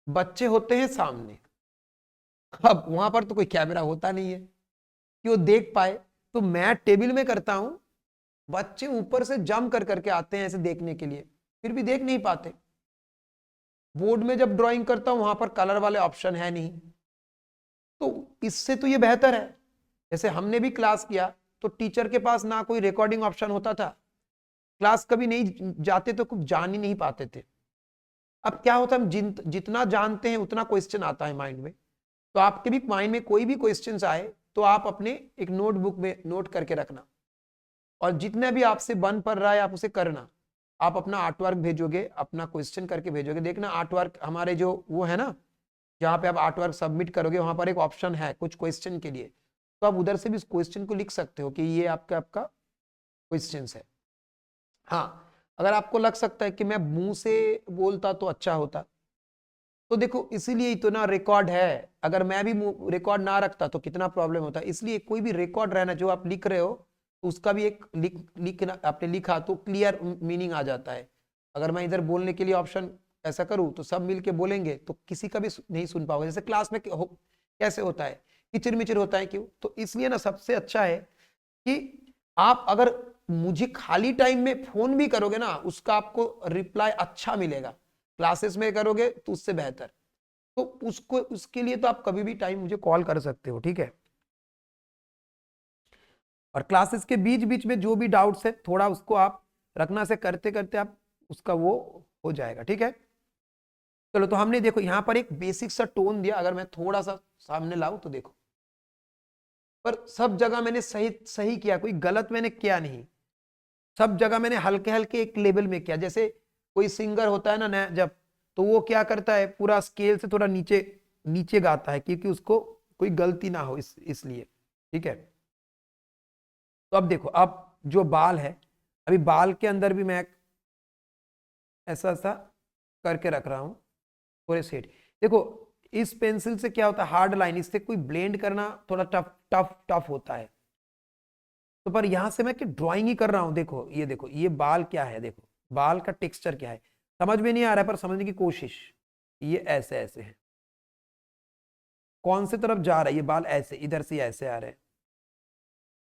बच्चे होते हैं सामने, अब वहां पर तो कोई कैमरा होता नहीं है कि वो देख पाए। तो मैं टेबल में करता हूं, बच्चे ऊपर से जंप कर करके आते हैं ऐसे देखने के लिए, फिर भी देख नहीं पाते। बोर्ड में जब ड्राइंग करता हूं, वहां पर कलर वाले ऑप्शन है नहीं, तो इससे तो ये बेहतर है। जैसे हमने भी क्लास किया, तो टीचर के पास ना कोई रिकॉर्डिंग ऑप्शन होता था, क्लास कभी नहीं जाते तो कुछ जान ही नहीं पाते थे। अब क्या होता है, हम जितना जानते हैं उतना क्वेश्चन आता है माइंड में। तो आपके भी माइंड में कोई भी क्वेश्चंस आए, तो आप अपने एक नोटबुक में नोट करके रखना, और जितने भी आपसे बन पड़ रहा है आप उसे करना। आप अपना आर्टवर्क भेजोगे, अपना क्वेश्चन करके भेजोगे, देखना आर्टवर्क हमारे जो वो है ना, जहाँ पे आप आर्टवर्क सबमिट करोगे, वहां पर एक ऑप्शन है कुछ क्वेश्चन के लिए, तो आप उधर से भी इस क्वेश्चन को लिख सकते हो कि ये आपका आपका क्वेश्चन है। हाँ, अगर आपको लग सकता है कि मैं मुंह से बोलता तो अच्छा होता, तो देखो इसीलिए इतना रिकॉर्ड है। अगर मैं भी रिकॉर्ड ना रखता तो कितना प्रॉब्लम होता, इसलिए कोई भी रिकॉर्ड रहना, जो आप लिख रहे हो तो उसका भी एक लिखना, आपने लिखा तो क्लियर मीनिंग आ जाता है। अगर मैं इधर बोलने के लिए ऑप्शन ऐसा करूं तो सब मिलके बोलेंगे तो किसी का भी नहीं सुन पाओगे। जैसे क्लास में कैसे होता है, किचिर मिचिर होता है, क्यों? तो इसलिए ना सबसे अच्छा है कि आप अगर मुझे खाली टाइम में फोन भी करोगे ना, उसका आपको रिप्लाई अच्छा मिलेगा। क्लासेस में करोगे तो उससे बेहतर। तो उसको उसके लिए तो आप कभी भी टाइम मुझे कॉल कर सकते हो, ठीक है। और क्लासेस के बीच बीच में जो भी डाउट्स है, थोड़ा उसको आप रखना, से करते करते आप उसका वो हो जाएगा, ठीक है। चलो, तो हमने देखो यहाँ पर एक बेसिक सा टोन दिया, अगर मैं थोड़ा सा सामने लाऊं तो देखो, पर सब जगह मैंने सही सही किया, कोई गलत मैंने किया नहीं। सब जगह मैंने हल्के हल्के एक लेवल में किया। जैसे कोई सिंगर होता है ना नया जब, तो वो क्या करता है, पूरा स्केल से थोड़ा नीचे नीचे गाता है, क्योंकि उसको कोई गलती ना हो, इसलिए, ठीक है। तो अब देखो, अब जो बाल है, अभी बाल के अंदर भी मैं ऐसा ऐसा करके रख रहा हूं पूरे सेट। देखो, इस पेंसिल से क्या होता है, हार्ड लाइन, इससे कोई ब्लेंड करना थोड़ा टफ टफ टफ होता है। तो पर यहां से मैं कि ड्राइंग ही कर रहा हूं, देखो ये, देखो ये बाल क्या है, देखो बाल का टेक्सचर क्या है, समझ में नहीं आ रहा है पर समझने की कोशिश। ये ऐसे ऐसे है, कौन से तरफ जा रहा है ये बाल, ऐसे इधर से ऐसे आ रहे हैं,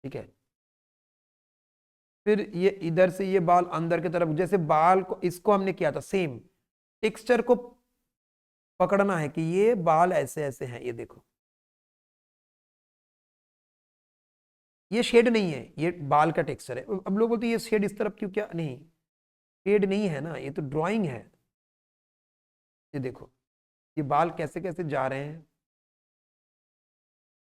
ठीक है। फिर ये इधर से ये बाल अंदर की तरफ, जैसे बाल को इसको हमने किया था सेम, टेक्सचर को पकड़ना है कि ये बाल ऐसे ऐसे हैं, ये देखो, ये शेड नहीं है, ये बाल का टेक्सचर है। अब लोग बोलते हैं ये शेड इस तरफ क्यों, क्या नहीं, शेड नहीं है ना, ये तो ड्राइंग है। ये देखो, ये बाल कैसे कैसे जा रहे हैं,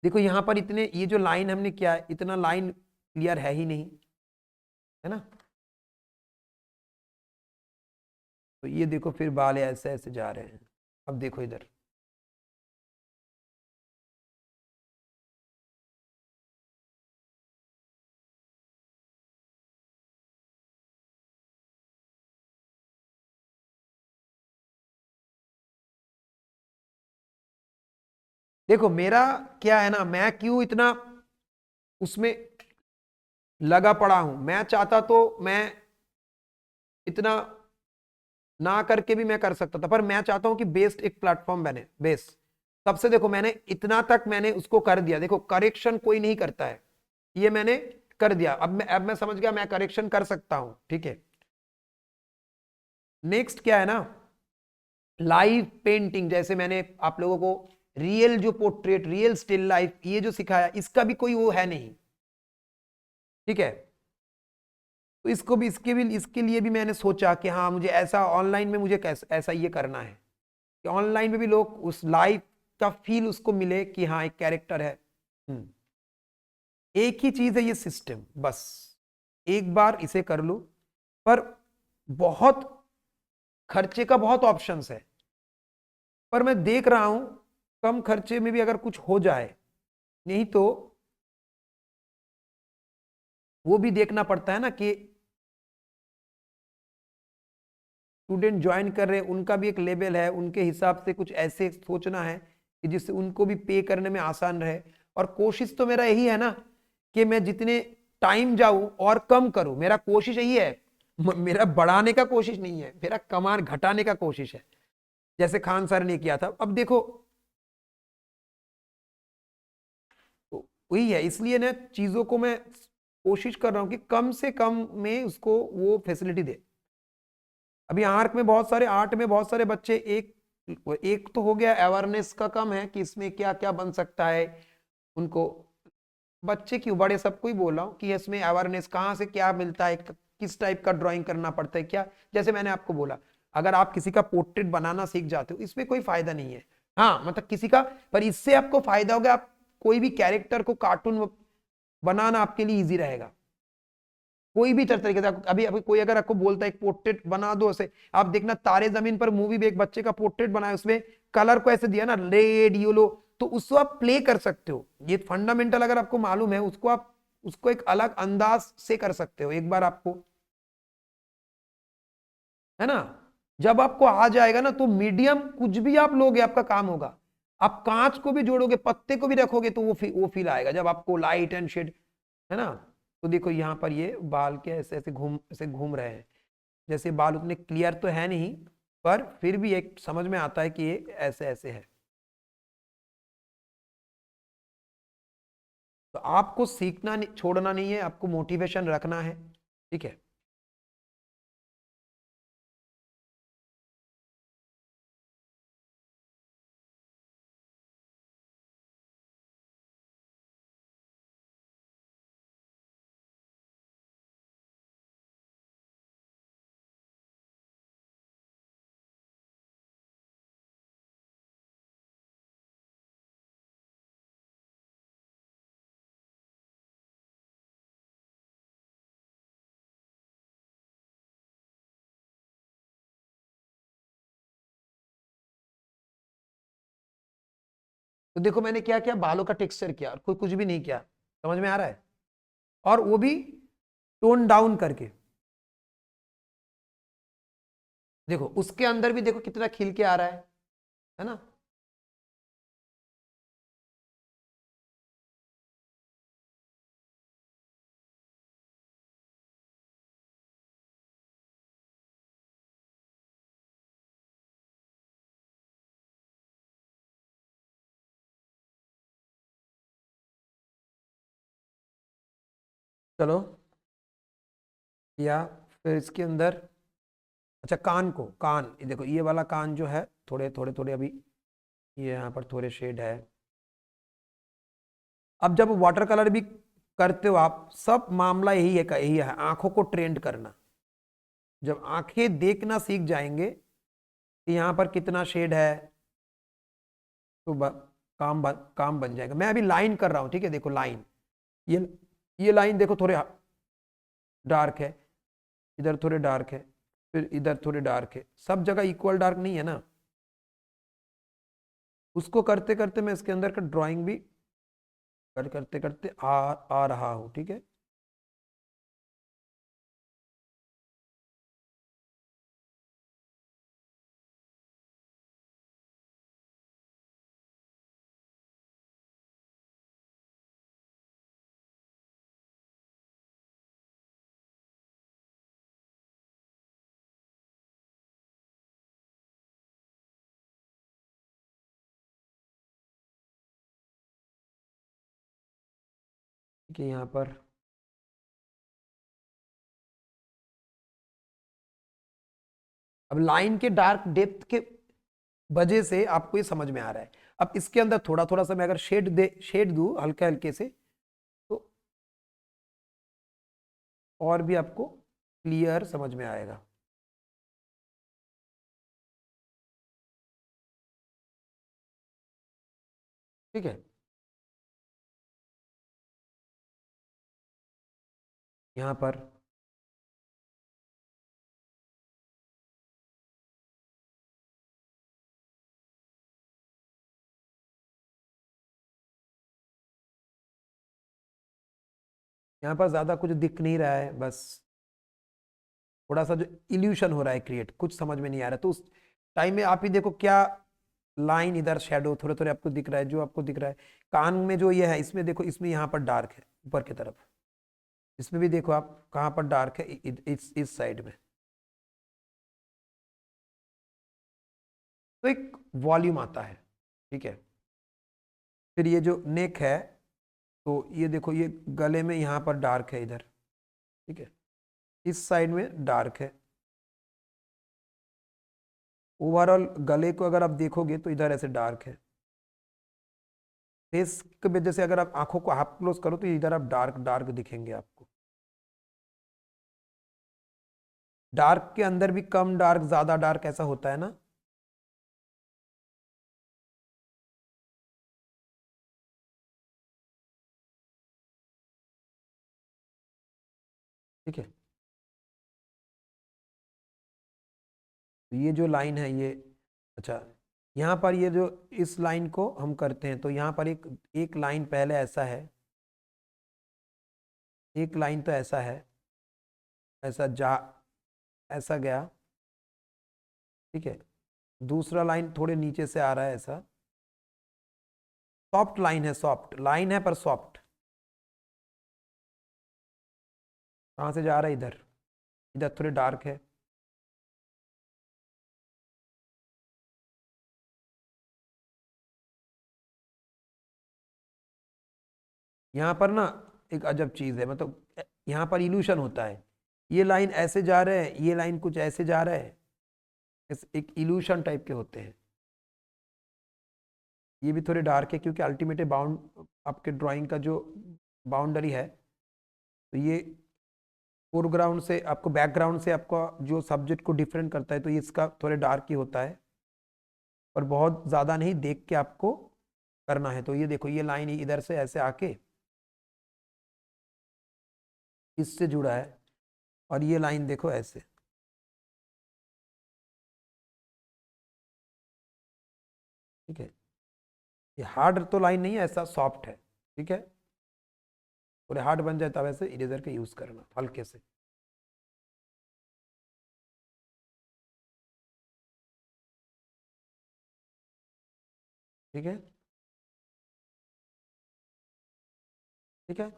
देखो यहाँ पर इतने, ये जो लाइन हमने किया है, इतना लाइन क्लियर है ही नहीं, है ना। तो ये देखो, फिर बाल ऐसे ऐसे जा रहे हैं। अब देखो इधर, देखो मेरा क्या है ना, मैं क्यों इतना उसमें लगा पड़ा हूं, मैं चाहता तो मैं इतना ना करके भी मैं कर सकता था, पर मैं चाहता हूं कि बेस्ट एक प्लेटफॉर्म बने, बेस सबसे। देखो मैंने इतना तक मैंने उसको कर दिया, देखो करेक्शन कोई नहीं करता है, ये मैंने कर दिया। अब मैं समझ गया मैं करेक्शन कर सकता हूं, ठीक है। नेक्स्ट क्या है ना, लाइव पेंटिंग, जैसे मैंने आप लोगों को रियल जो पोर्ट्रेट, रियल स्टिल लाइफ ये जो सिखाया, इसका भी कोई वो है नहीं, ठीक है। तो इसको भी, इसके लिए भी मैंने सोचा कि हाँ मुझे ऐसा ऑनलाइन में मुझे कैसा ऐसा ये करना है कि ऑनलाइन में भी लोग उस लाइफ का फील उसको मिले कि हाँ एक कैरेक्टर है। एक ही चीज है ये सिस्टम, बस एक बार इसे कर लो। पर बहुत खर्चे का बहुत ऑप्शंस है, पर मैं देख रहा हूं कम खर्चे में भी अगर कुछ हो जाए, नहीं तो वो भी देखना पड़ता है ना कि स्टूडेंट ज्वाइन कर रहे हैं, उनका भी एक लेवल है, उनके हिसाब से कुछ ऐसे सोचना है कि जिससे उनको भी पे करने में आसान रहे। और कोशिश तो मेरा यही है ना कि मैं जितने टाइम जाऊं और कम करूं, मेरा कोशिश यही है। मेरा बढ़ाने का कोशिश नहीं है, मेरा कमान घटाने का कोशिश है, जैसे खान सर ने किया था। अब देखो तो वही है, इसलिए ना चीजों को मैं कोशिश कर रहा हूं कि कम से कम में उसको वो फैसिलिटी दे। अभी आर्क में बहुत सारे, आर्ट में बहुत सारे बच्चे, एक एक तो हो गया अवेयरनेस का कम है कि इसमें क्या क्या बन सकता है उनको। बच्चे क्यों, बड़े सबको ही बोल रहा हूँ कि इसमें अवेयरनेस कहाँ से क्या मिलता है, किस टाइप का ड्राइंग करना पड़ता है क्या। जैसे मैंने आपको बोला, अगर आप किसी का पोर्ट्रेट बनाना सीख जाते हो इसमें कोई फायदा नहीं है, हाँ मतलब किसी का, पर इससे आपको फायदा होगा, आप कोई भी कैरेक्टर को कार्टून बनाना आपके लिए इजी रहेगा। कोई भी तरीके से अभी अभी कोई अगर आपको बोलता है एक पोर्ट्रेट बना दो ऐसे, आप देखना तारे जमीन पर मूवी में एक बच्चे का पोर्ट्रेट बनाया, उसमें कलर को ऐसे दिया ना रेड येलो, तो उसको आप प्ले कर सकते हो। ये फंडामेंटल अगर आपको मालूम है, उसको आप उसको एक अलग अंदाज से कर सकते हो एक बार आपको, है ना। जब आपको आ जाएगा ना तो मीडियम कुछ भी आप लोगे आपका काम होगा। आप कांच को भी जोड़ोगे, पत्ते को भी रखोगे तो वो फील आएगा जब आपको लाइट एंड शेड, है ना। तो देखो यहाँ पर ये बाल के ऐसे ऐसे घूम रहे हैं, जैसे बाल उतने क्लियर तो है नहीं, पर फिर भी एक समझ में आता है कि ये ऐसे ऐसे है। तो आपको सीखना छोड़ना नहीं है, आपको मोटिवेशन रखना है, ठीक है। तो देखो मैंने क्या किया, बालों का टेक्सचर किया और कोई कुछ भी नहीं किया, समझ में आ रहा है। और वो भी टोन डाउन करके, देखो उसके अंदर भी देखो कितना खिल के आ रहा है ना। चलो या फिर इसके अंदर, अच्छा कान को, कान ये देखो, ये वाला कान जो है थोड़े थोड़े थोड़े अभी ये यहाँ पर थोड़े शेड है। अब जब वाटर कलर भी करते हो आप, सब मामला यही है आंखों को ट्रेंड करना। जब आंखें देखना सीख जाएंगे कि यहाँ पर कितना शेड है, तो काम बन जाएगा। मैं अभी लाइन कर रहा हूँ, ठीक है, देखो लाइन, ये ये लाइन देखो थोड़े डार्क है, इधर थोड़े डार्क है, फिर इधर थोड़े डार्क है, सब जगह इक्वल डार्क नहीं है ना। उसको करते करते मैं इसके अंदर का ड्राइंग भी करते करते आ रहा हूँ, ठीक है। कि यहाँ पर अब लाइन के डार्क डेप्थ के वजह से आपको ये समझ में आ रहा है। अब इसके अंदर थोड़ा थोड़ा सा मैं अगर शेड दूं हल्के हल्के से, तो और भी आपको क्लियर समझ में आएगा। ठीक है, यहां पर ज्यादा कुछ दिख नहीं रहा है, बस थोड़ा सा जो इल्यूशन हो रहा है क्रिएट, कुछ समझ में नहीं आ रहा, तो उस टाइम में आप ही देखो क्या लाइन इधर शेडो थोड़े थोड़े आपको दिख रहा है, जो आपको दिख रहा है कान में जो ये है, इसमें देखो, इसमें यहाँ पर डार्क है ऊपर की तरफ, इसमें भी देखो आप कहाँ पर डार्क है, इस साइड में। तो एक वॉल्यूम आता है। ठीक है, फिर ये जो नेक है, तो ये देखो ये गले में यहाँ पर डार्क है इधर। ठीक है, इस साइड में डार्क है। ओवरऑल गले को अगर आप देखोगे तो इधर ऐसे डार्क है। फेस की वजह से अगर आप आंखों को हाफ क्लोज करो तो इधर आप डार्क डार्क दिखेंगे आपको। डार्क के अंदर भी कम डार्क ज्यादा डार्क ऐसा होता है ना। ठीक है, तो ये जो लाइन है ये, अच्छा, यहाँ पर ये जो इस लाइन को हम करते हैं, तो यहाँ पर एक एक लाइन पहले ऐसा है, एक लाइन तो ऐसा है, ऐसा जा ऐसा गया। ठीक है, दूसरा लाइन थोड़े नीचे से आ रहा है ऐसा, सॉफ्ट लाइन है, सॉफ्ट लाइन है पर सॉफ्ट। कहाँ से जा रहा है, इधर, इधर थोड़े डार्क है। यहाँ पर ना एक अजब चीज है, मतलब यहाँ पर इल्यूशन होता है, ये लाइन ऐसे जा रहे हैं, ये लाइन कुछ ऐसे जा रहा है, एक इल्यूशन टाइप के होते हैं। ये भी थोड़े डार्क है क्योंकि अल्टीमेट बाउंड आपके ड्राइंग का जो बाउंड्री है, तो ये फोरग्राउंड से आपको बैकग्राउंड से आपका जो सब्जेक्ट को डिफरेंट करता है, तो ये इसका थोड़े डार्क ही होता है, और बहुत ज़्यादा नहीं, देख के आपको करना है। तो ये देखो ये लाइन इधर से ऐसे आके इससे जुड़ा है, और ये लाइन देखो ऐसे। ठीक है, ये हार्ड तो लाइन नहीं है, ऐसा सॉफ्ट है। ठीक है, थोड़े हार्ड बन जाए तब ऐसे इरेजर के यूज़ करना हल्के से। ठीक है, ठीक है।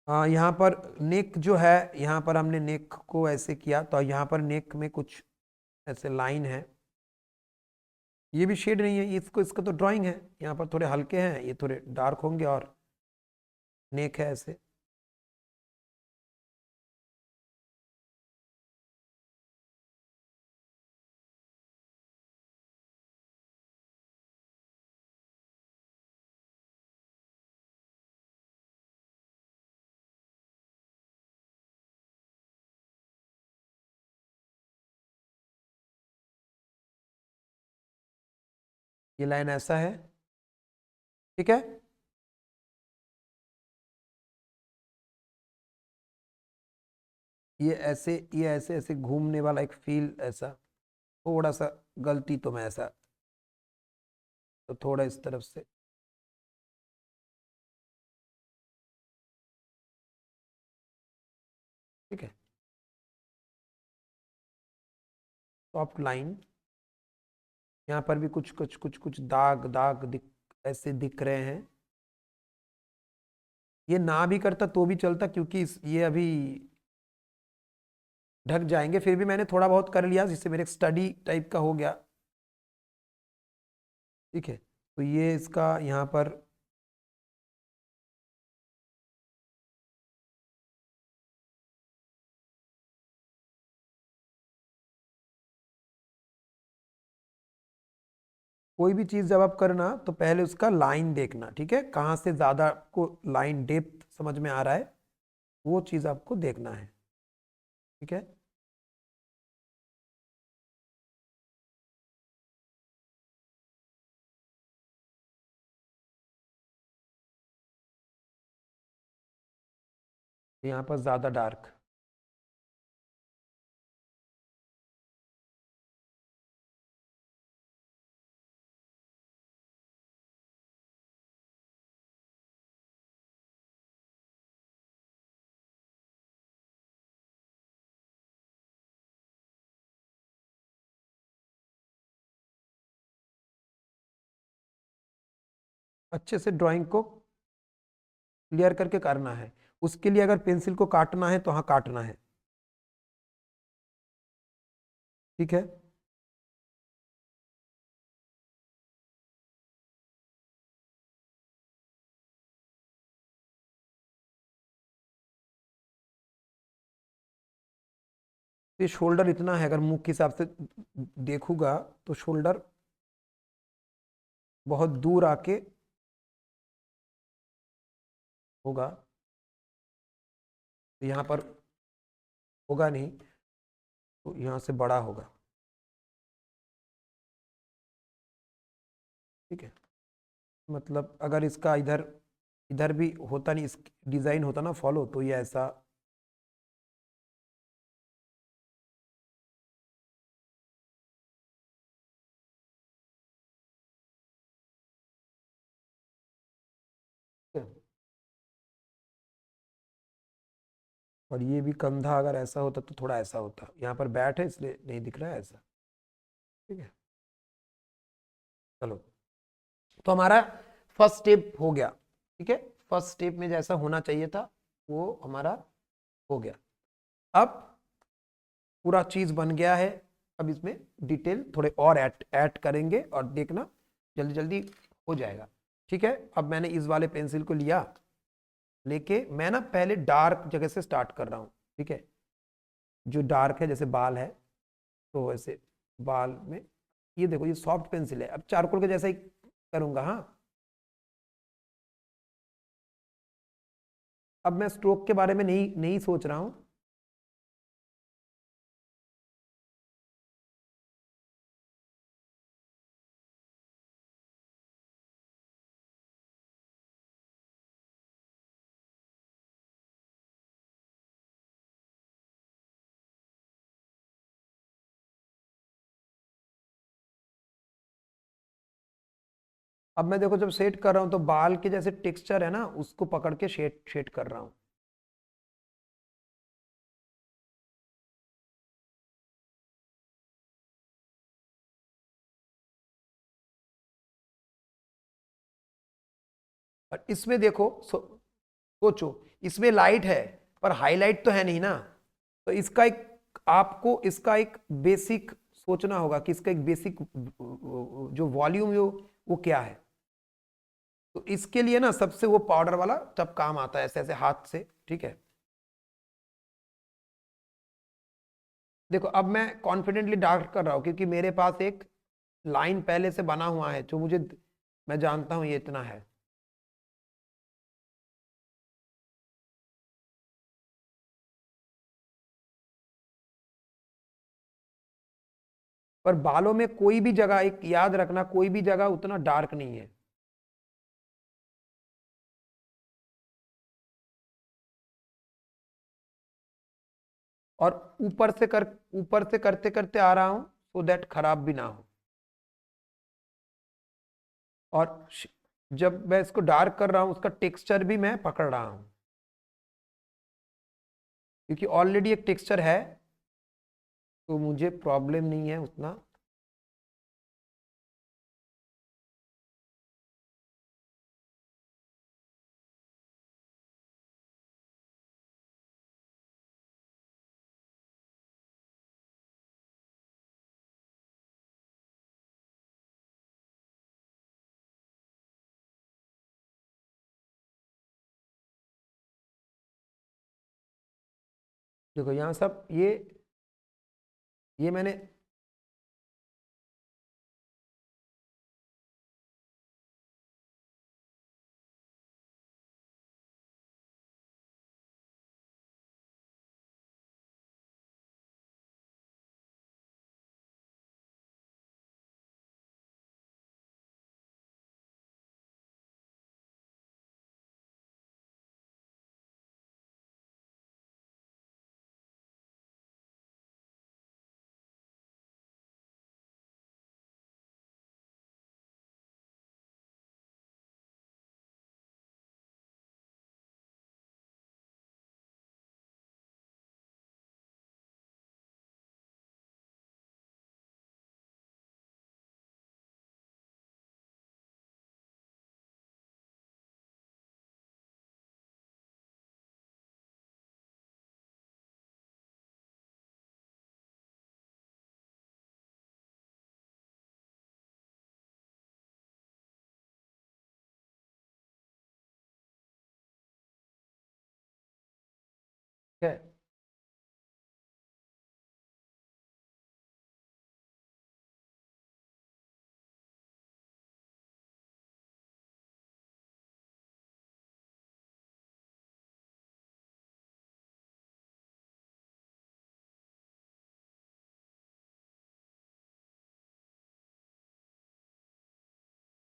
हाँ, यहाँ पर नेक जो है, यहाँ पर हमने नेक को ऐसे किया, तो यहाँ पर नेक में कुछ ऐसे लाइन है, ये भी शेड नहीं है, इसको इसका तो ड्राइंग है, यहाँ पर थोड़े हल्के हैं, ये थोड़े डार्क होंगे, और नेक है ऐसे। ये लाइन ऐसा है। ठीक है, ये ऐसे ऐसे घूमने वाला एक फील ऐसा, थोड़ा सा गलती तो मैं ऐसा, तो थोड़ा इस तरफ से। ठीक है, सॉफ्ट लाइन, यहाँ पर भी कुछ कुछ कुछ कुछ दाग दाग दिख, ऐसे दिख रहे हैं। ये ना भी करता तो भी चलता, क्योंकि ये अभी ढक जाएंगे, फिर भी मैंने थोड़ा बहुत कर लिया जिससे मेरे स्टडी टाइप का हो गया। ठीक है, तो ये इसका यहाँ पर कोई भी चीज जब आप करना तो पहले उसका लाइन देखना, ठीक है, कहाँ से ज्यादा आपको लाइन डेप्थ समझ में आ रहा है वो चीज आपको देखना है, ठीक है। यहाँ पर ज्यादा डार्क, अच्छे से ड्राइंग को क्लियर करके करना है। उसके लिए अगर पेंसिल को काटना है तो हाँ काटना है, ठीक है। ये शोल्डर इतना है, अगर मुंह के हिसाब से देखूंगा तो शोल्डर बहुत दूर आके होगा, तो यहाँ पर होगा नहीं, तो यहाँ से बड़ा होगा, ठीक है। मतलब अगर इसका इधर इधर भी होता नहीं, इस डिजाइन होता ना फॉलो, तो ये ऐसा और ये भी कंधा अगर ऐसा होता तो थोड़ा ऐसा होता, यहाँ पर बैट है इसलिए नहीं दिख रहा है ऐसा, ठीक है। चलो, तो हमारा फर्स्ट स्टेप हो गया, ठीक है। फर्स्ट स्टेप में जैसा होना चाहिए था वो हमारा हो गया। अब पूरा चीज बन गया है, अब इसमें डिटेल थोड़े और ऐड करेंगे और देखना जल्दी जल्दी हो जाएगा, ठीक है। अब मैंने इस वाले पेंसिल को लिया, लेके मैं ना पहले डार्क जगह से स्टार्ट कर रहा हूँ, ठीक है। जो डार्क है जैसे बाल है, तो ऐसे बाल में ये देखो ये सॉफ्ट पेंसिल है, अब चारकोल के जैसा ही करूंगा, हाँ। अब मैं स्ट्रोक के बारे में नहीं नहीं सोच रहा हूं, अब मैं देखो जब सेट कर रहा हूं तो बाल के जैसे टेक्सचर है ना उसको पकड़ के शेड शेड कर रहा हूं। और इसमें देखो सोचो, इसमें लाइट है पर हाईलाइट तो है नहीं ना, तो इसका एक आपको इसका एक बेसिक सोचना होगा कि इसका एक बेसिक जो वॉल्यूम वो क्या है। तो इसके लिए ना सबसे वो पाउडर वाला तब काम आता है, ऐसे ऐसे हाथ से, ठीक है। देखो अब मैं कॉन्फिडेंटली डार्क कर रहा हूं क्योंकि मेरे पास एक लाइन पहले से बना हुआ है जो मुझे, मैं जानता हूं ये इतना है। पर बालों में कोई भी जगह, एक याद रखना, कोई भी जगह उतना डार्क नहीं है। और ऊपर से करते करते आ रहा हूं सो दैट खराब भी ना हो। और जब मैं इसको डार्क कर रहा हूं उसका टेक्सचर भी मैं पकड़ रहा हूं, क्योंकि ऑलरेडी एक टेक्सचर है, तो मुझे प्रॉब्लम नहीं है उतना। देखो यहाँ सब ये मैंने है।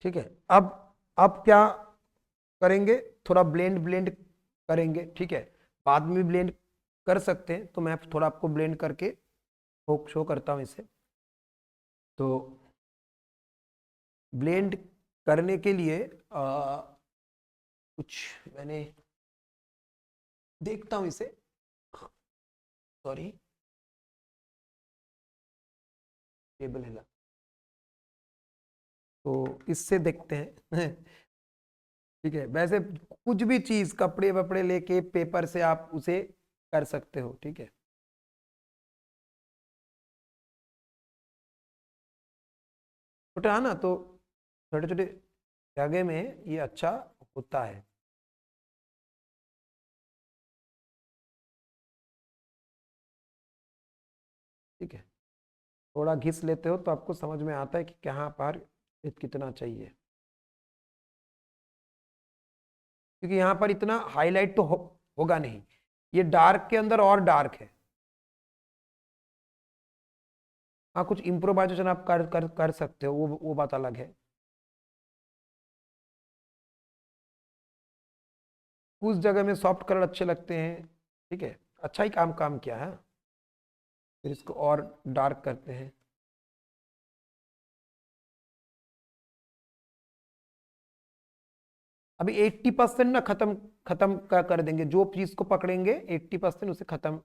ठीक है, अब क्या करेंगे, थोड़ा ब्लेंड ब्लेंड करेंगे। ठीक है, बाद में ब्लेंड कर सकते हैं, तो मैं थोड़ा आपको ब्लेंड करके शो करता हूँ इसे। तो ब्लेंड करने के लिए कुछ मैंने देखता हूँ इसे, सॉरी, टेबल हिला, तो इससे देखते हैं। ठीक है, वैसे कुछ भी चीज कपड़े वपड़े लेके पेपर से आप उसे कर सकते हो। ठीक है, छोटा है ना, तो छोटे छोटे जगह में ये अच्छा होता है। ठीक है, थोड़ा घिस लेते हो तो आपको समझ में आता है कि कहाँ पर कितना चाहिए, क्योंकि यहाँ पर इतना हाईलाइट तो होगा नहीं, ये डार्क के अंदर और डार्क है। हाँ, कुछ इम्प्रोवाइजेशन आप कर सकते हो, वो बात अलग है। उस जगह में सॉफ्ट कलर अच्छे लगते हैं। ठीक है, अच्छा ही काम काम किया है। फिर इसको और डार्क करते हैं। अभी 80% ना खत्म खत्म कर देंगे, जो चीज को पकड़ेंगे 80% उसे खत्म।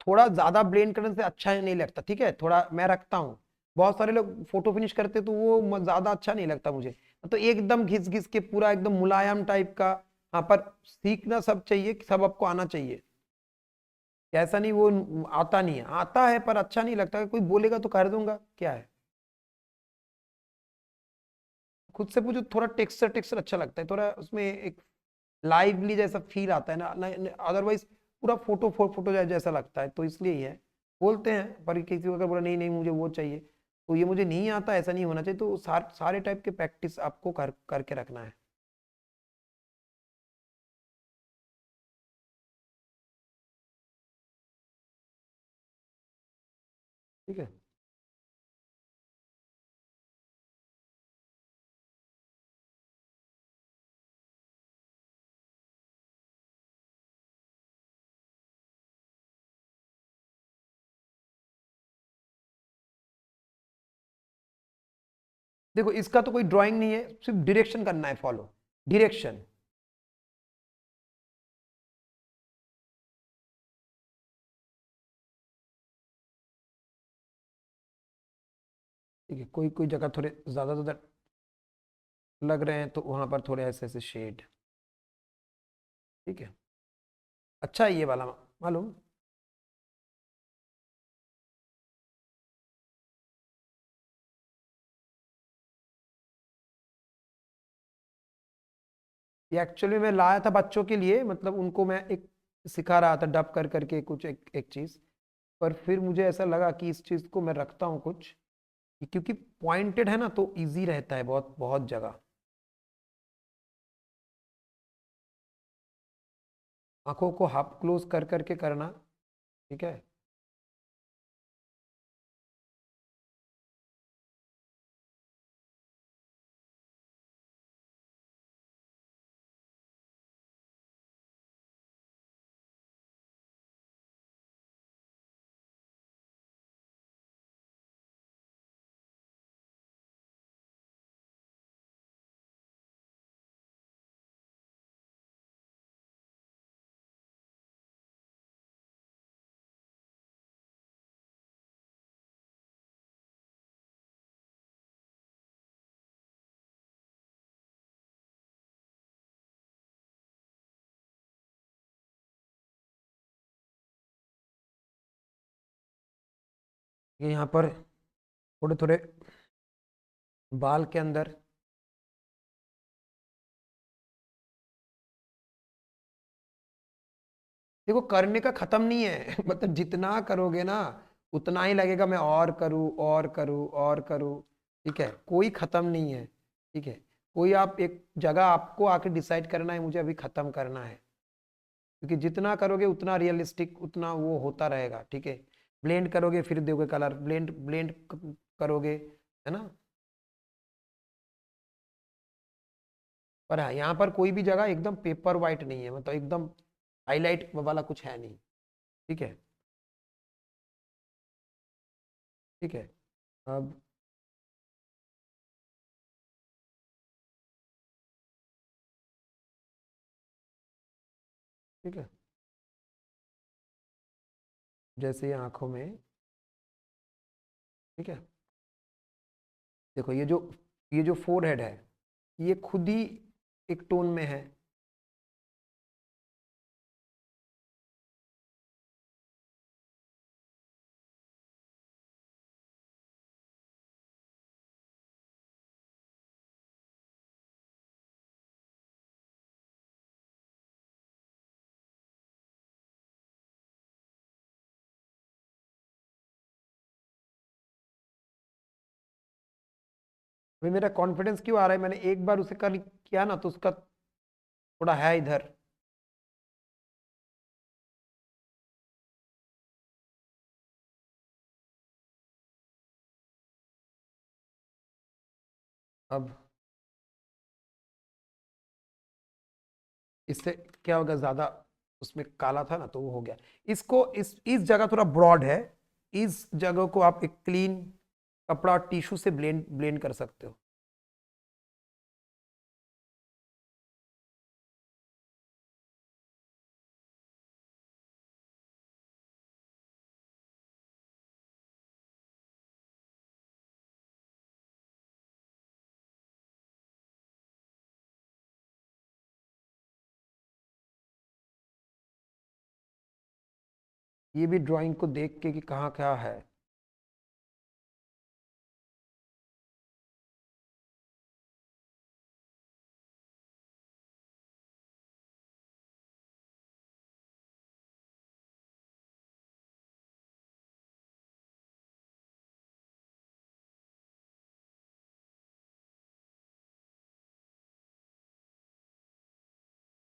थोड़ा ज्यादा ब्लेंड करने से अच्छा नहीं लगता। ठीक है, थोड़ा मैं रखता हूँ, बहुत सारे लोग फोटो फिनिश करते तो वो ज्यादा अच्छा नहीं लगता मुझे। तो एकदम घिस घिस के पूरा एकदम मुलायम टाइप का। हाँ, पर सीखना सब चाहिए, कि सब आपको आना चाहिए, ऐसा नहीं वो आता नहीं है, आता है पर अच्छा नहीं लगता। कोई बोलेगा तो कर दूंगा, क्या है। खुद से पूछो, थोड़ा टेक्सचर टेक्सचर अच्छा लगता है, थोड़ा उसमें एक लाइवली जैसा फील आता है ना, अदरवाइज पूरा फोटो फोटो जैसा लगता है, तो इसलिए ही है। बोलते हैं, पर किसी को अगर बोला नहीं नहीं मुझे वो चाहिए, तो ये मुझे नहीं आता, ऐसा नहीं होना चाहिए। तो सारे टाइप के प्रैक्टिस आपको करके रखना है। ठीक है, देखो इसका तो कोई ड्राइंग नहीं है, सिर्फ डायरेक्शन करना है, फॉलो डायरेक्शन। ठीक है, कोई कोई जगह थोड़े ज्यादा ज्यादा लग रहे हैं, तो वहां पर थोड़े ऐसे ऐसे शेड। ठीक है, अच्छा है ये वाला, मालूम। ये एक्चुअली मैं लाया था बच्चों के लिए, मतलब उनको मैं एक सिखा रहा था डब कर करके कुछ एक चीज। पर फिर मुझे ऐसा लगा कि इस चीज को मैं रखता हूँ कुछ, क्योंकि पॉइंटेड है ना, तो इजी रहता है बहुत बहुत जगह। आंखों को हाफ क्लोज कर करके करना, ठीक है। ये यहाँ पर थोड़े थोड़े बाल के अंदर देखो, करने का खत्म नहीं है मतलब जितना करोगे ना उतना ही लगेगा मैं और करूँ और करूँ और करूँ, ठीक है, कोई खत्म नहीं है, ठीक है। कोई आप एक जगह आपको आके डिसाइड करना है मुझे अभी खत्म करना है, क्योंकि जितना करोगे उतना रियलिस्टिक उतना वो होता रहेगा, ठीक है। ब्लेंड करोगे फिर दोगे कलर, ब्लेंड ब्लेंड करोगे, है ना। पर हाँ, यहाँ पर कोई भी जगह एकदम पेपर वाइट नहीं है, मतलब एकदम हाईलाइट वाला कुछ है नहीं, ठीक है। ठीक है, अब ठीक है, जैसे ये आंखों में, ठीक है। देखो ये जो फोरहेड है ये खुद ही एक टोन में है। अभी मेरा कॉन्फिडेंस क्यों आ रहा है, मैंने एक बार उसे कर किया ना तो उसका थोड़ा है इधर। अब इससे क्या होगा, ज्यादा उसमें काला था ना तो वो हो गया। इसको इस जगह थोड़ा ब्रॉड है, इस जगह को आप एक क्लीन कपड़ा और टिश्यू से ब्लेंड ब्लेंड कर सकते हो। ये भी ड्राइंग को देख के कि कहाँ क्या है।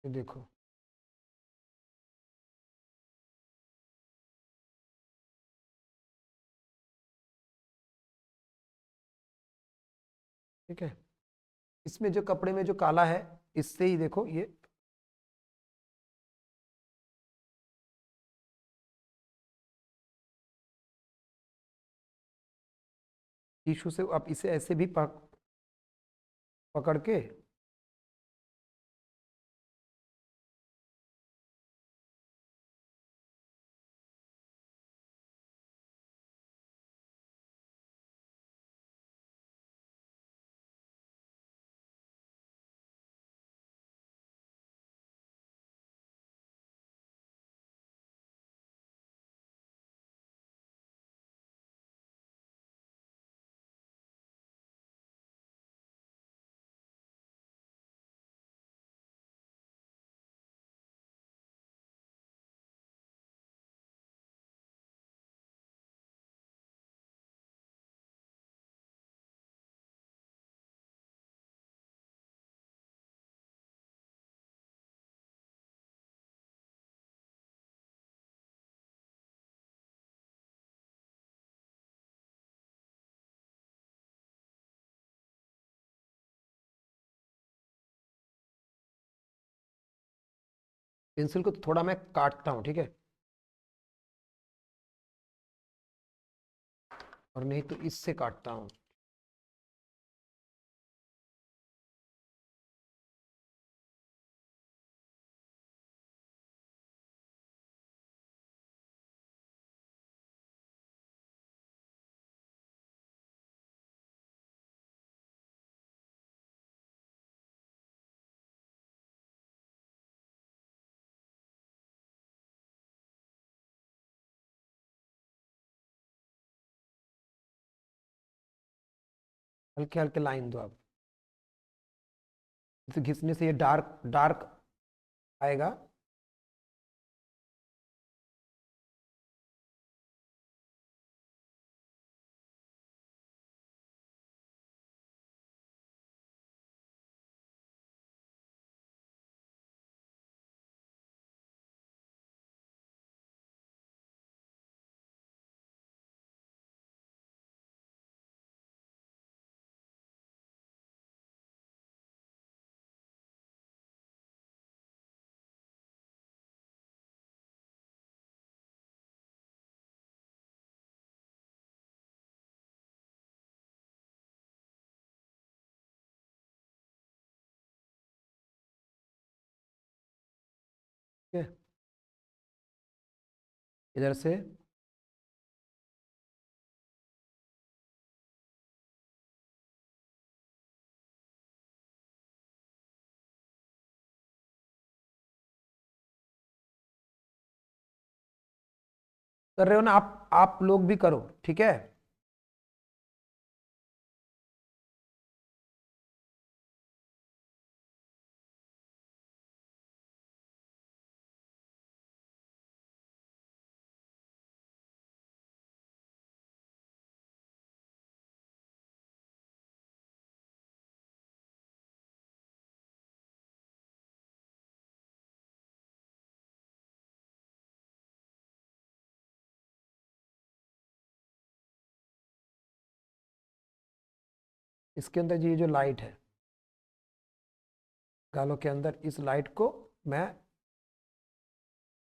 ये देखो, ठीक है। इसमें जो कपड़े में जो काला है इससे ही देखो ये टिश्यू से आप इसे ऐसे भी पकड़ के पेंसिल को थोड़ा मैं काटता हूँ, ठीक है, और नहीं तो इससे काटता हूँ। हल्के हल्के लाइन दो आप, इसे घिसने से ये डार्क डार्क आएगा। ठीक है, इधर से कर रहे हो ना आप लोग भी करो, ठीक है। इसके अंदर ये जो लाइट है गालों के अंदर, इस लाइट को मैं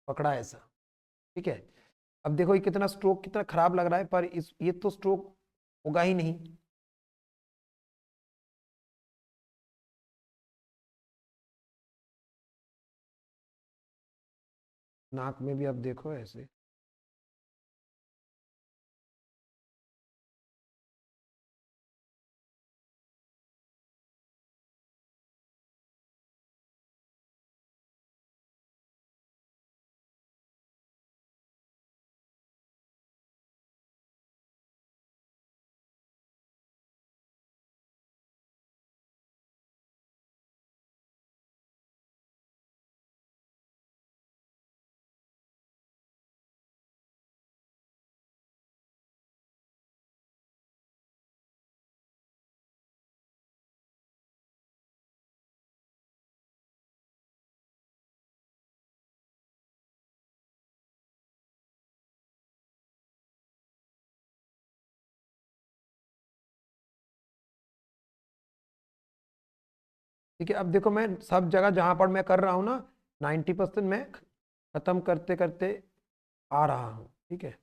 पकड़ा ऐसा, ठीक है। अब देखो ये कितना स्ट्रोक कितना खराब लग रहा है, पर इस ये तो स्ट्रोक होगा ही नहीं। नाक में भी अब देखो ऐसे। ठीक है, अब देखो मैं सब जगह जहां पर मैं कर रहा हूँ ना, 90% मैं खत्म करते करते आ रहा हूँ, ठीक है।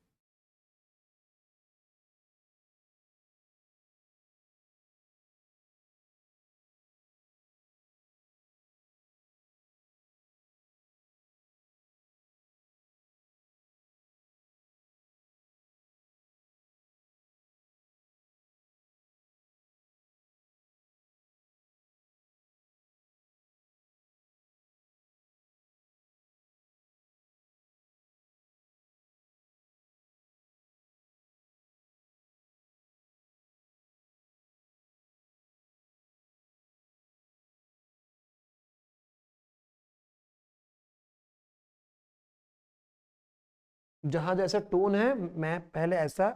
जहां जैसा टोन है मैं पहले ऐसा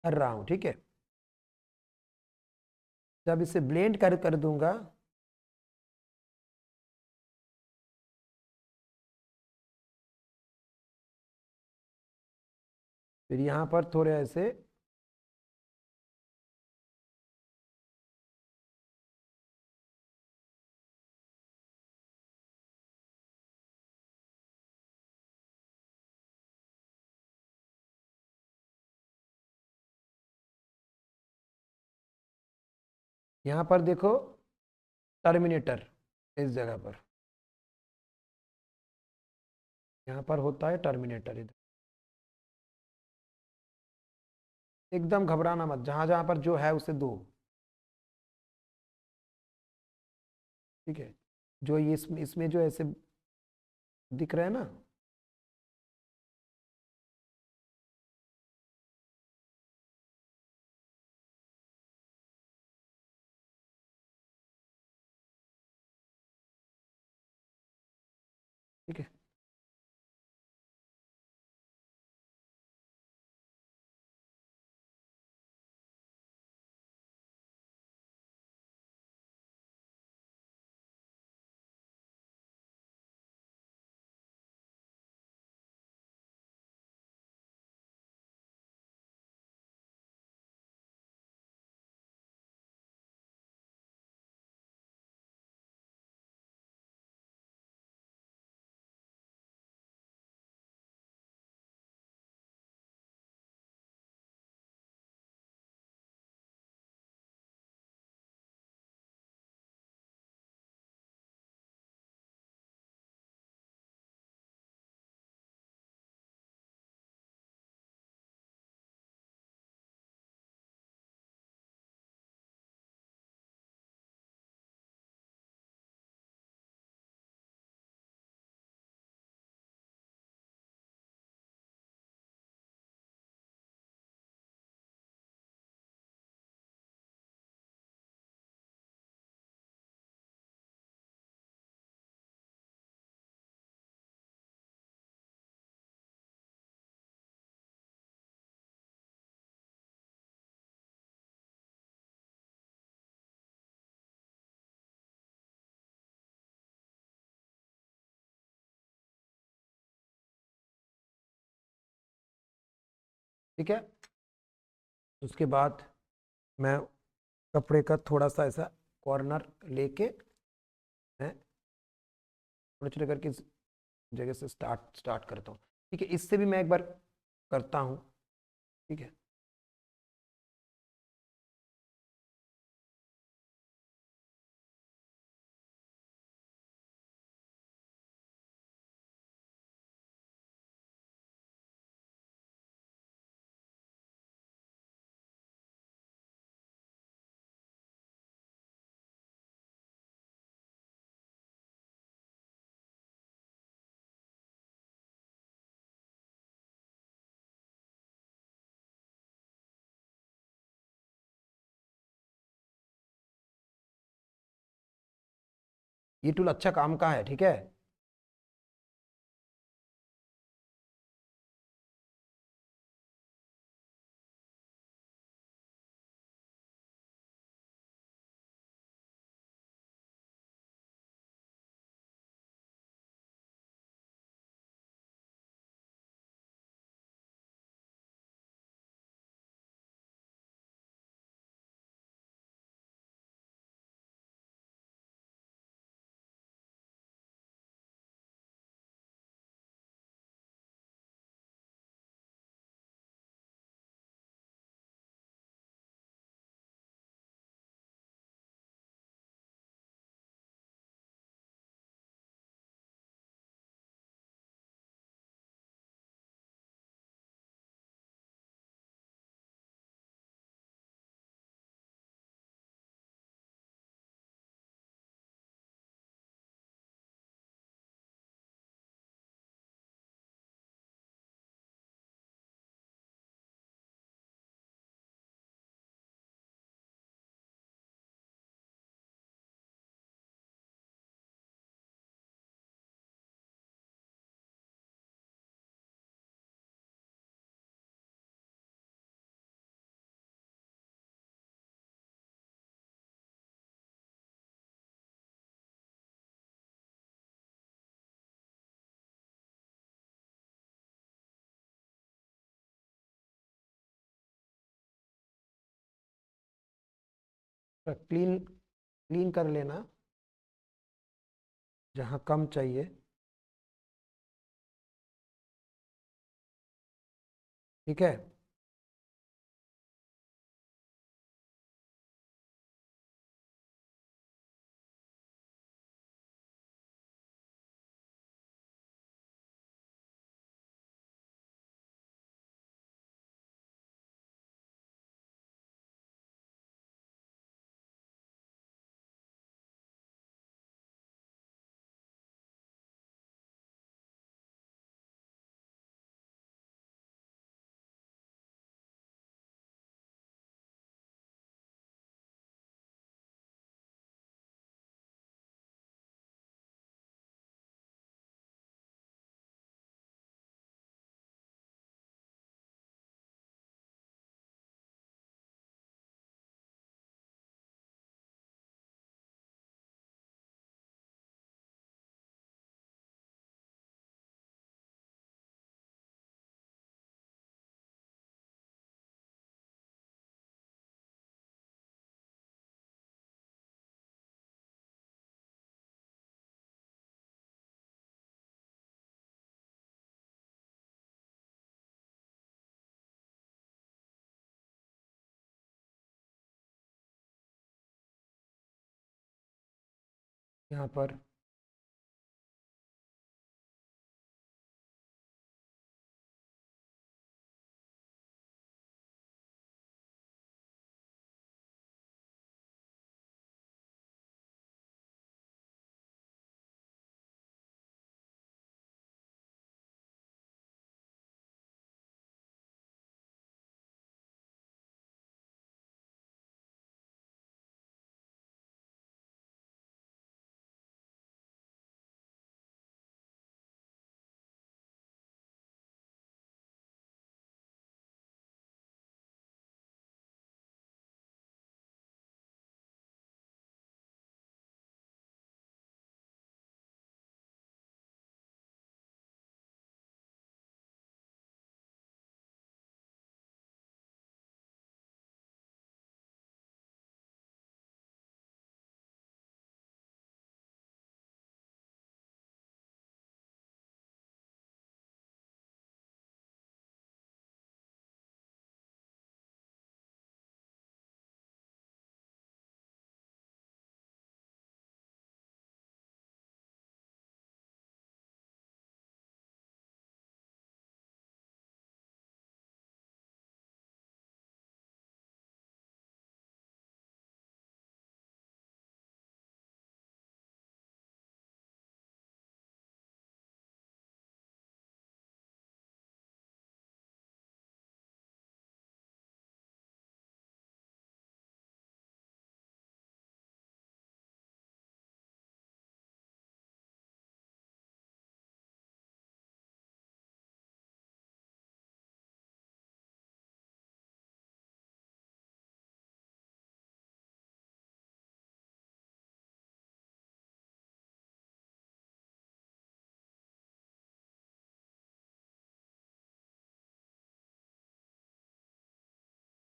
कर रहा हूं, ठीक है। जब इसे ब्लेंड कर दूंगा, फिर यहाँ पर थोड़े ऐसे यहाँ पर देखो टर्मिनेटर, इस जगह पर यहाँ पर होता है टर्मिनेटर। इधर एकदम घबराना मत, जहां जहां पर जो है उसे दो, ठीक है। जो ये इसमें जो ऐसे दिख रहा है ना, ठीक है। ठीक है, उसके बाद मैं कपड़े का थोड़ा सा ऐसा कॉर्नर लेके मैं छोटे छोटे करके इस जगह से स्टार्ट स्टार्ट करता हूँ। ठीक है, इससे भी मैं एक बार करता हूँ। ठीक है, ये टूल अच्छा काम का है। ठीक है, क्लीन क्लीन कर लेना जहाँ कम चाहिए। ठीक है, यहाँ पर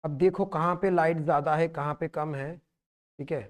अब देखो कहाँ पे लाइट ज्यादा है, कहाँ पे कम है। ठीक है,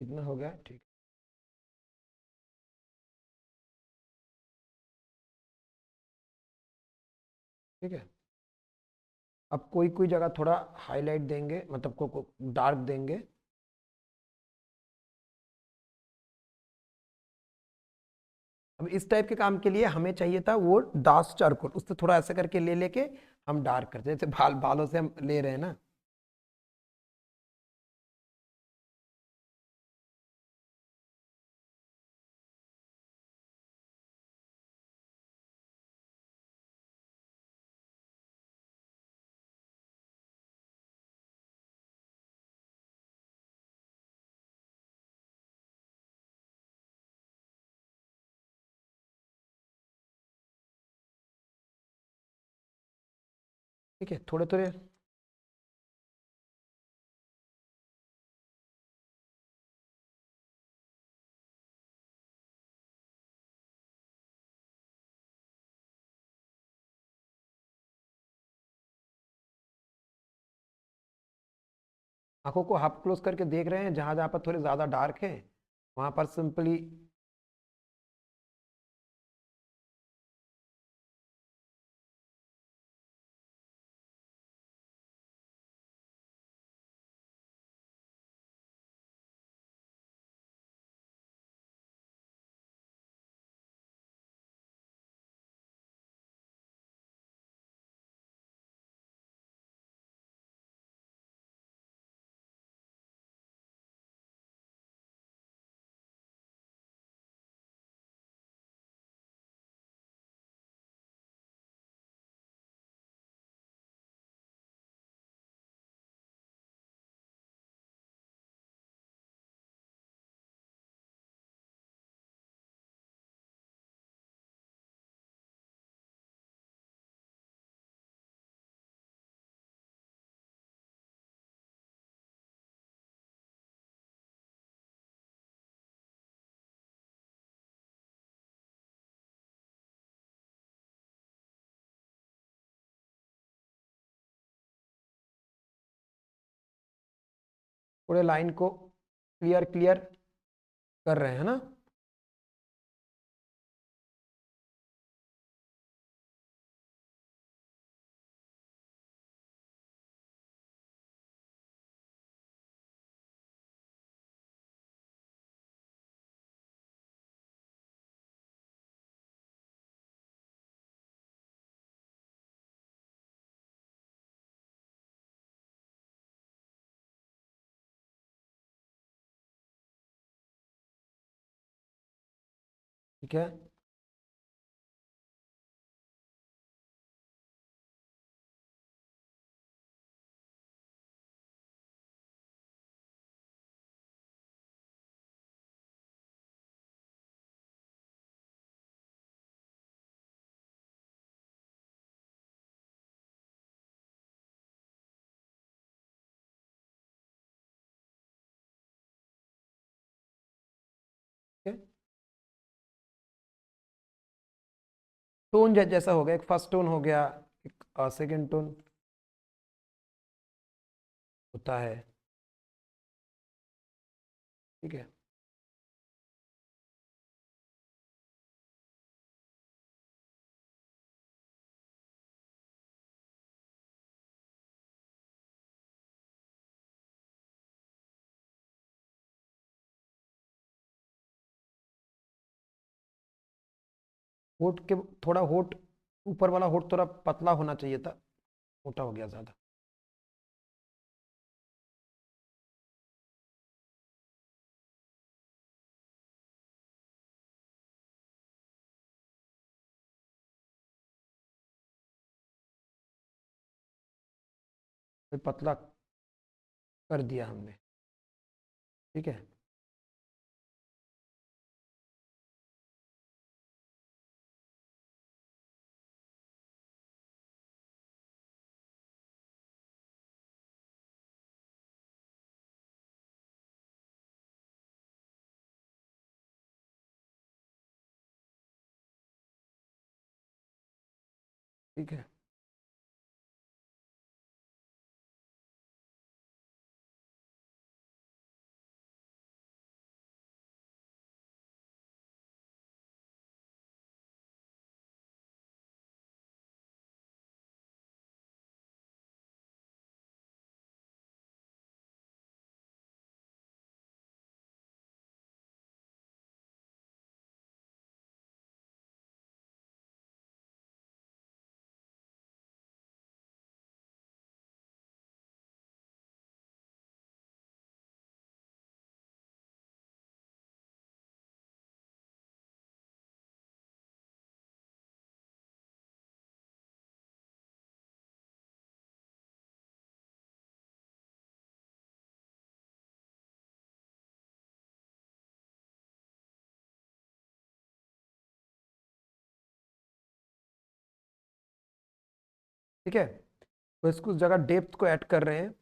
कितना हो गया? ठीक। ठीक है, अब कोई कोई जगह थोड़ा हाईलाइट देंगे, मतलब को डार्क देंगे। अब इस टाइप के काम के लिए हमें चाहिए था वो डार्क चारकोल, उससे थोड़ा ऐसा करके ले लेके हम डार्क करते, जैसे बालों से हम ले रहे हैं ना। ठीक है, थोड़े थोड़े। आंखों को हाफ क्लोज करके देख रहे हैं, जहां जहां पर थोड़े ज्यादा डार्क है वहां पर सिंपली थोड़े लाइन को क्लियर क्लियर कर रहे हैं ना। ठीक है, ठीक है। टोन जैसा हो गया, एक फर्स्ट टोन हो गया, एक सेकंड टोन होता है। ठीक है, होठ के थोड़ा होठ, ऊपर वाला होठ थोड़ा पतला होना चाहिए था, मोटा हो गया ज्यादा। फिर पतला कर दिया हमने। ठीक है, ठीक है, ठीक है। तो इसको जगह डेप्थ को ऐड कर रहे हैं।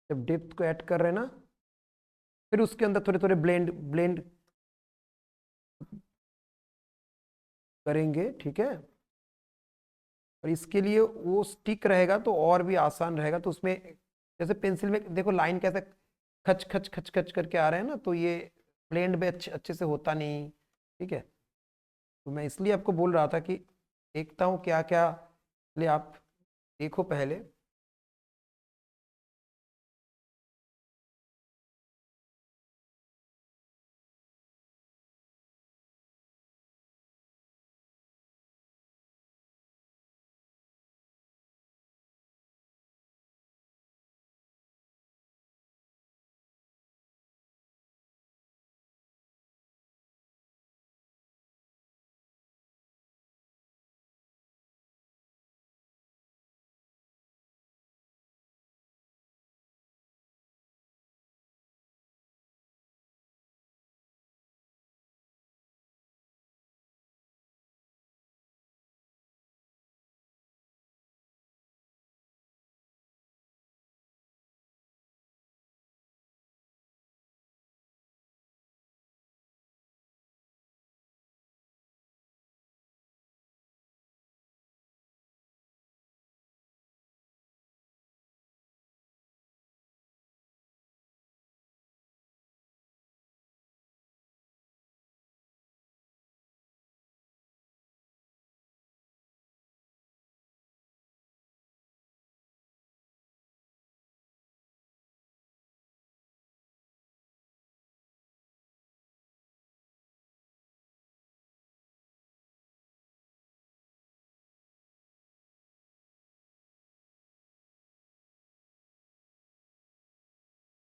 जब डेप्थ को ऐड कर रहे हैं ना, फिर उसके अंदर थोड़े थोड़े ब्लेंड ब्लेंड करेंगे। ठीक है, और इसके लिए वो स्टिक रहेगा तो और भी आसान रहेगा। तो उसमें जैसे पेंसिल में देखो लाइन कैसे खच खच खच खच करके आ रहे हैं ना, तो ये ब्लेंड में अच्छे अच्छे से होता नहीं। ठीक है, तो मैं इसलिए आपको बोल रहा था कि देखता हूँ क्या क्या, ले आप देखो पहले।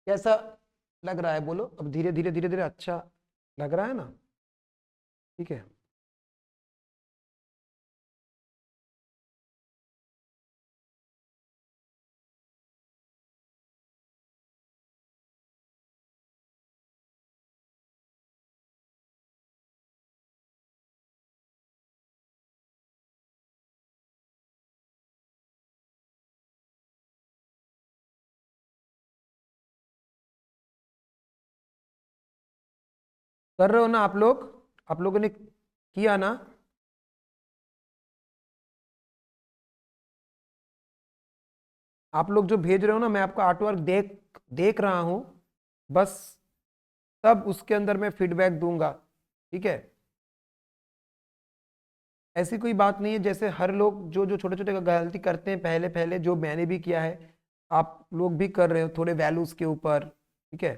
कैसा लग रहा है बोलो, अब धीरे धीरे धीरे धीरे अच्छा लग रहा है ना? ठीक है। कर रहे हो ना आप लोग? आप लोगों ने किया ना? आप लोग जो भेज रहे हो ना, मैं आपका आर्ट वर्क देख देख रहा हूं, बस तब उसके अंदर मैं फीडबैक दूंगा। ठीक है। ऐसी कोई बात नहीं है, जैसे हर लोग जो जो छोटे छोटे गलती करते हैं पहले पहले, जो मैंने भी किया है, आप लोग भी कर रहे हो थोड़े वैल्यूज के ऊपर। ठीक है।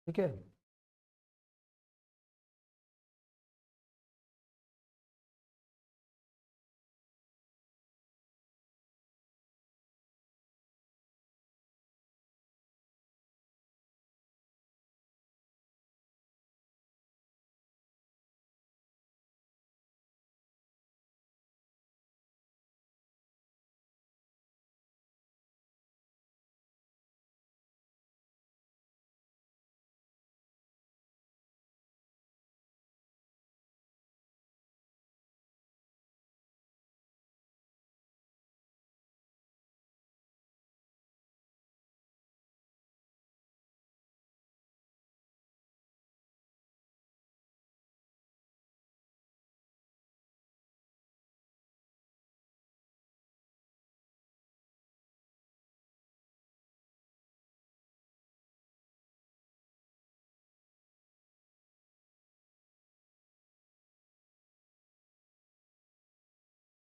ठीक है।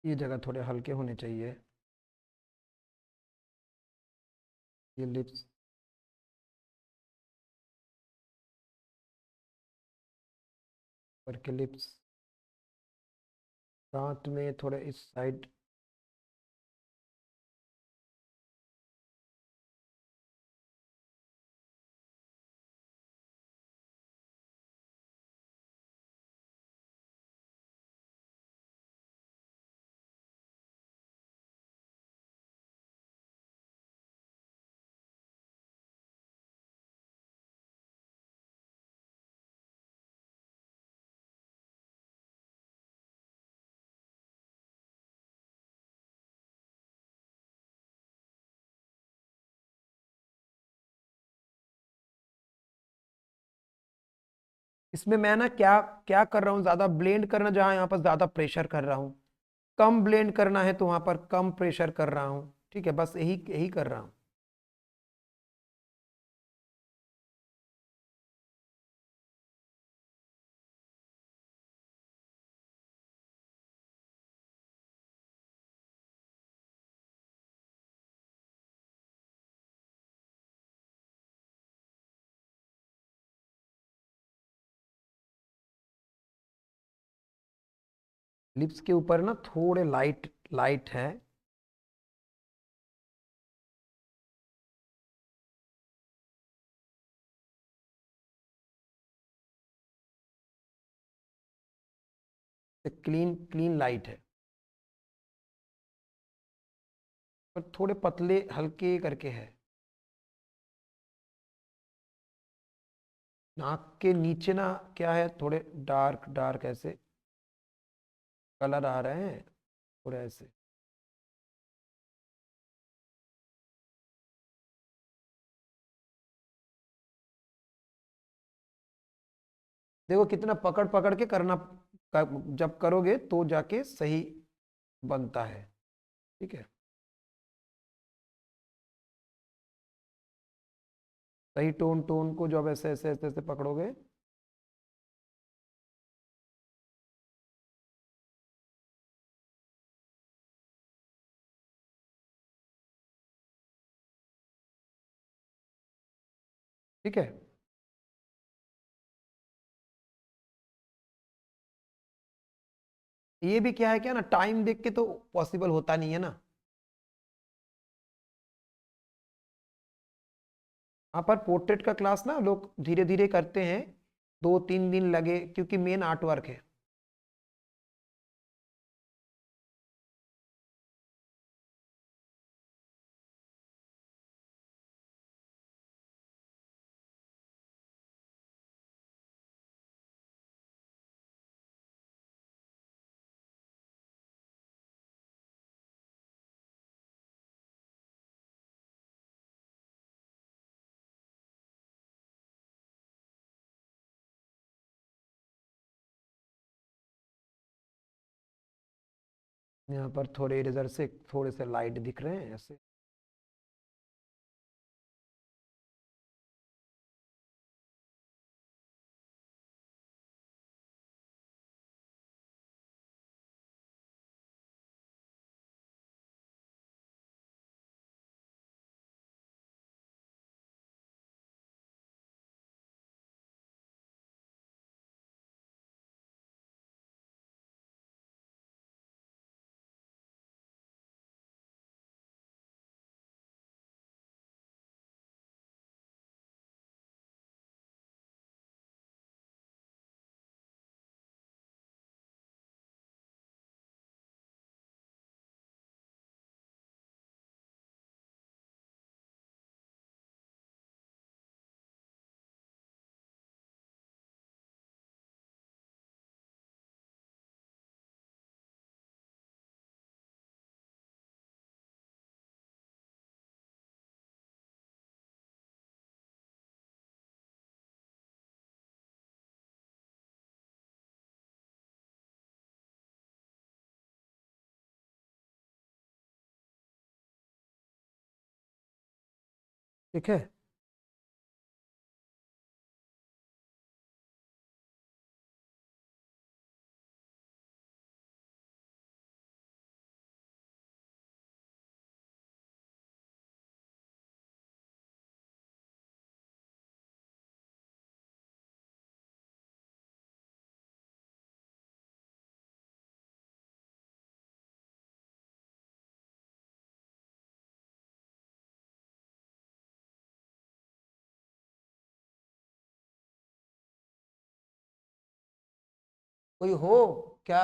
ये जगह थोड़े हल्के होने चाहिए। ये लिप्स, पर के लिप्स, दांत में थोड़े इस साइड। इसमें मैं ना क्या क्या कर रहा हूँ, ज्यादा ब्लेंड करना जहाँ यहाँ पर ज्यादा प्रेशर कर रहा हूँ, कम ब्लेंड करना है तो वहां पर कम प्रेशर कर रहा हूँ। ठीक है, बस यही यही कर रहा हूँ। लिप्स के ऊपर ना थोड़े लाइट लाइट है, क्लीन क्लीन लाइट है, पर थोड़े पतले हल्के करके है। नाक के नीचे ना क्या है, थोड़े डार्क डार्क ऐसे कलर आ रहे हैं, थोड़े ऐसे। देखो कितना पकड़ पकड़ के करना, जब करोगे तो जाके सही बनता है। ठीक है, सही टोन टोन को जब ऐसे ऐसे ऐसे ऐसे पकड़ोगे। ठीक है, ये भी क्या है, क्या ना, टाइम देख के तो पॉसिबल होता नहीं है ना। हाँ, पर पोर्ट्रेट का क्लास ना लोग धीरे धीरे करते हैं, 2-3 दिन लगे, क्योंकि मेन आर्ट वर्क है। यहाँ पर थोड़े इरेजर से थोड़े से लाइट दिख रहे हैं ऐसे। ठीक है, कोई हो क्या?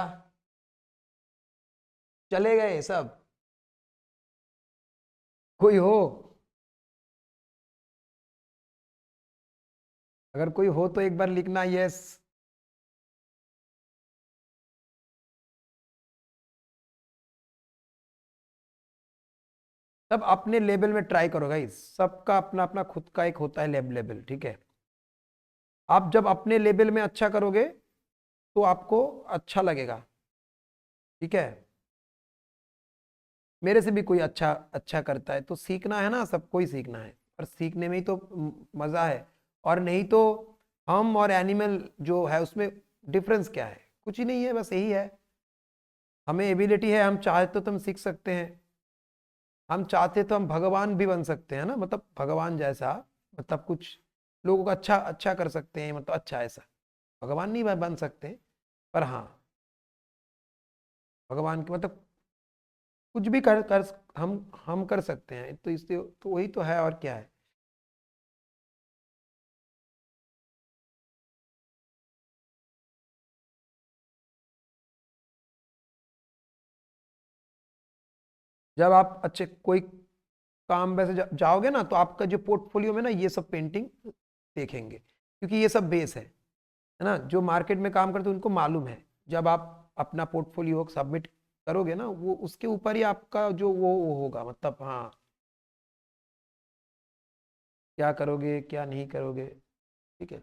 चले गए सब? कोई हो? अगर कोई हो तो एक बार लिखना यस। सब अपने लेवल में ट्राई करो गाइस, सबका अपना अपना खुद का एक होता है लेवल। ठीक है, आप जब अपने लेवल में अच्छा करोगे तो आपको अच्छा लगेगा। ठीक है, मेरे से भी कोई अच्छा अच्छा करता है तो सीखना है ना, सबको ही सीखना है, पर सीखने में ही तो मजा है। और नहीं तो हम और एनिमल जो है उसमें डिफरेंस क्या है? कुछ ही नहीं है, बस यही है, हमें एबिलिटी है, हम चाहे तो हम सीख सकते हैं। हम चाहते तो हम भगवान भी बन सकते हैं ना, मतलब भगवान जैसा, मतलब कुछ लोगों को अच्छा अच्छा कर सकते हैं, मतलब अच्छा ऐसा। भगवान नहीं बन सकते, पर हाँ, भगवान के मतलब कुछ भी कर हम कर सकते हैं, तो इससे तो वही तो है, और क्या है। जब आप अच्छे कोई काम वैसे जाओगे ना, तो आपका जो पोर्टफोलियो में ना ये सब पेंटिंग देखेंगे, क्योंकि ये सब बेस है ना। जो मार्केट में काम करते हैं उनको मालूम है, जब आप अपना पोर्टफोलियो सबमिट करोगे ना, वो उसके ऊपर ही आपका जो वो होगा, मतलब हाँ, क्या करोगे क्या नहीं करोगे। ठीक है।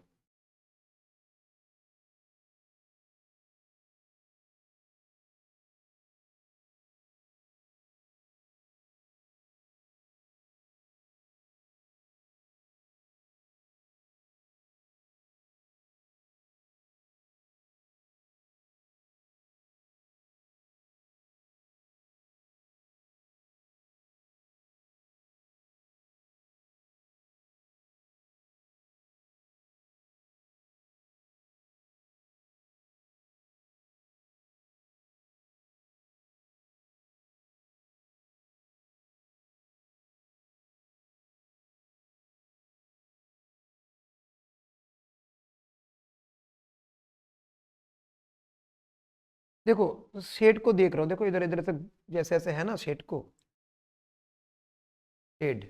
देखो शेड को देख रहा हूँ, देखो इधर इधर से जैसे ऐसे है ना शेड को, shade.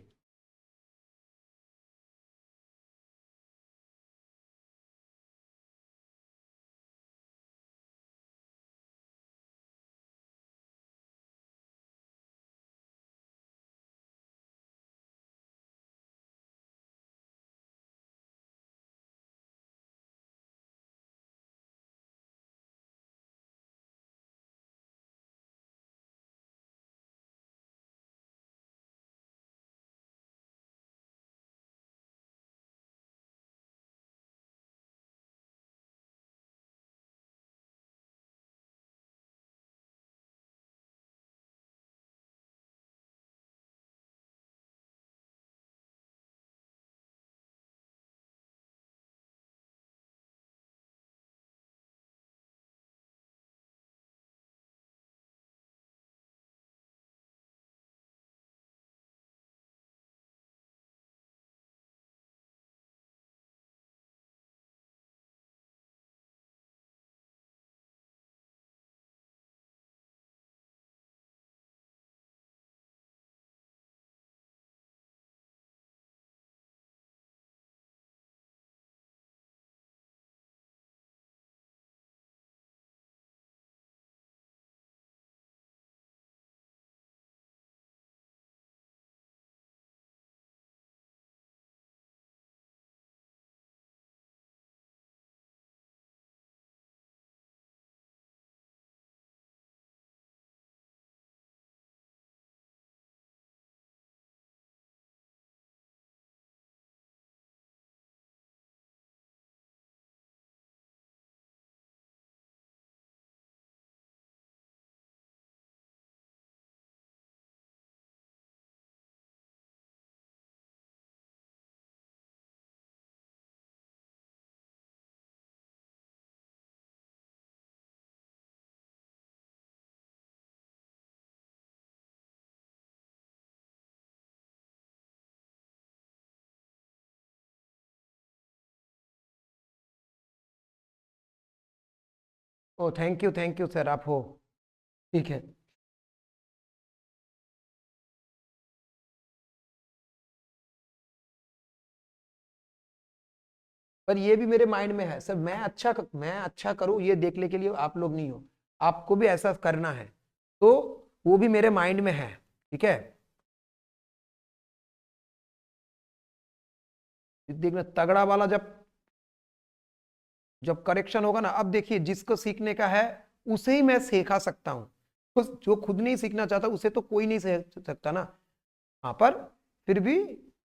Oh thank you sir, आप हो। ठीक है। पर ये भी मेरे माइंड में है सर, मैं अच्छा करूं ये देखने के लिए आप लोग नहीं हो, आपको भी ऐसा करना है, तो वो भी मेरे माइंड में है। ठीक है। देखना तगड़ा वाला, जब जब करेक्शन होगा ना, अब देखिए जिसको सीखने का है उसे ही मैं सिखा सकता हूँ, तो जो खुद नहीं सीखना चाहता उसे तो कोई नहीं सीख सकता ना। हाँ, पर फिर भी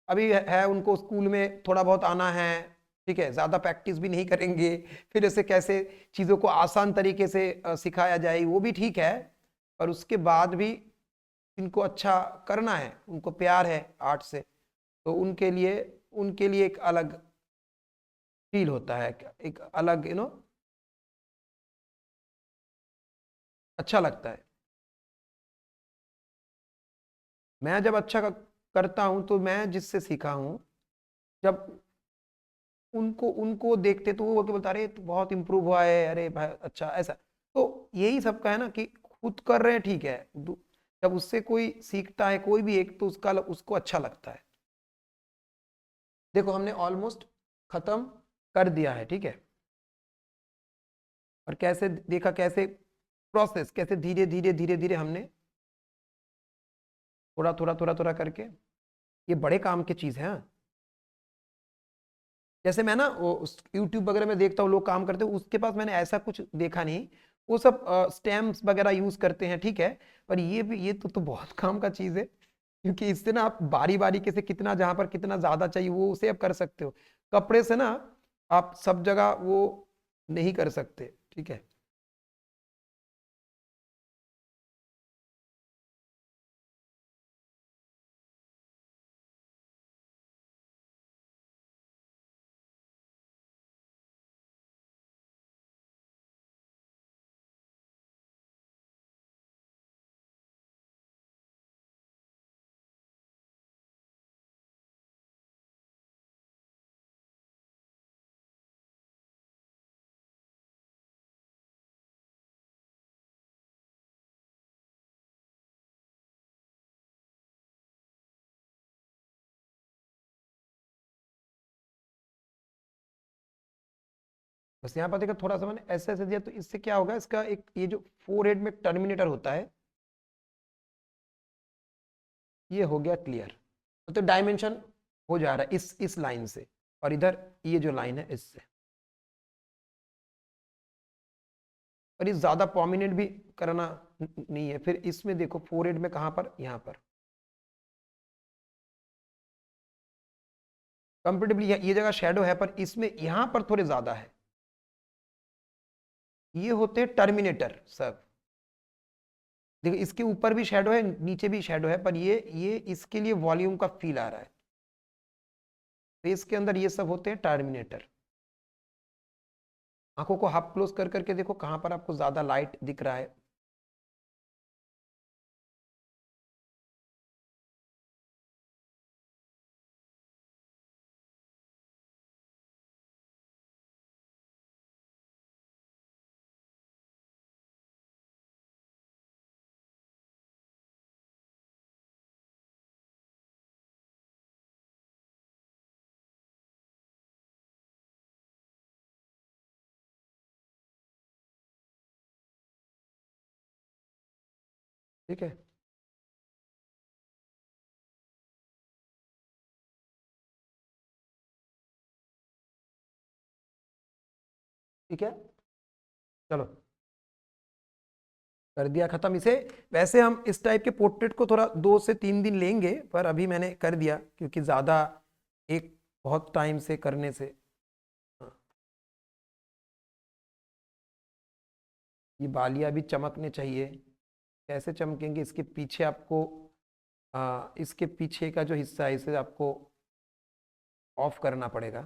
अभी है उनको स्कूल में थोड़ा बहुत आना है। ठीक है, ज्यादा प्रैक्टिस भी नहीं करेंगे, फिर ऐसे कैसे चीजों को आसान तरीके से सिखाया जाए, वो भी ठीक है। पर उसके बाद भी इनको अच्छा करना है, उनको प्यार है आर्ट से, तो उनके लिए एक अलग फील होता है, एक अलग अच्छा लगता है। मैं जब अच्छा करता हूं तो मैं जिससे सीखा हूं, जब उनको उनको देखते तो वो बता रहे तो बहुत इंप्रूव हुआ है, अरे भाई अच्छा ऐसा। तो यही सबका है ना, कि खुद कर रहे हैं ठीक है, जब उससे कोई सीखता है कोई भी एक, तो उसको अच्छा लगता है। देखो हमने ऑलमोस्ट खत्म कर दिया है, ठीक है। और कैसे देखा, कैसे प्रोसेस, कैसे धीरे धीरे धीरे धीरे हमने थोड़ा थोड़ा थोड़ा थोड़ा करके, ये बड़े काम की चीज है। हाँ। जैसे मैं ना वो यूट्यूब वगैरह में देखता हूँ लोग काम करते हैं, उसके पास मैंने ऐसा कुछ देखा नहीं। वो सब स्टैम्प्स वगैरह यूज करते हैं, ठीक है। पर ये भी, ये तो बहुत काम का चीज है, क्योंकि इससे ना आप बारी बारी से कितना, जहां पर कितना ज्यादा चाहिए वो उसे आप कर सकते हो। कपड़े से ना आप सब जगह वो नहीं कर सकते, ठीक है। बस यहाँ पर देखो थोड़ा सा मैंने ऐसे ऐसे दिया, तो इससे क्या होगा, इसका एक ये जो फोरहेड में टर्मिनेटर होता है, ये हो गया क्लियर। तो डायमेंशन हो जा रहा है इस लाइन से, और इधर ये जो लाइन है इससे। और ये ज्यादा प्रोमिनेंट भी करना नहीं है। फिर इसमें देखो फोरहेड में कहां पर, यहां पर कंपेरेटिवली ये जगह शेडो है, पर इसमें यहां पर थोड़े ज्यादा है। ये होते हैं टर्मिनेटर सब। देखो इसके ऊपर भी शेडो है, नीचे भी शेडो है, पर ये इसके लिए वॉल्यूम का फील आ रहा है। फेस के अंदर ये सब होते हैं टर्मिनेटर। आंखों को हाफ क्लोज कर करके देखो कहां पर आपको ज्यादा लाइट दिख रहा है। ठीक है। ठीक है, चलो कर दिया खत्म इसे। वैसे हम इस टाइप के पोर्ट्रेट को थोड़ा 2 से 3 दिन लेंगे, पर अभी मैंने कर दिया क्योंकि ज्यादा एक बहुत टाइम से करने से। हाँ, ये बालियां भी चमकने चाहिए। कैसे चमकेंगे, इसके पीछे आपको इसके पीछे का जो हिस्सा है इसे आपको ऑफ करना पड़ेगा।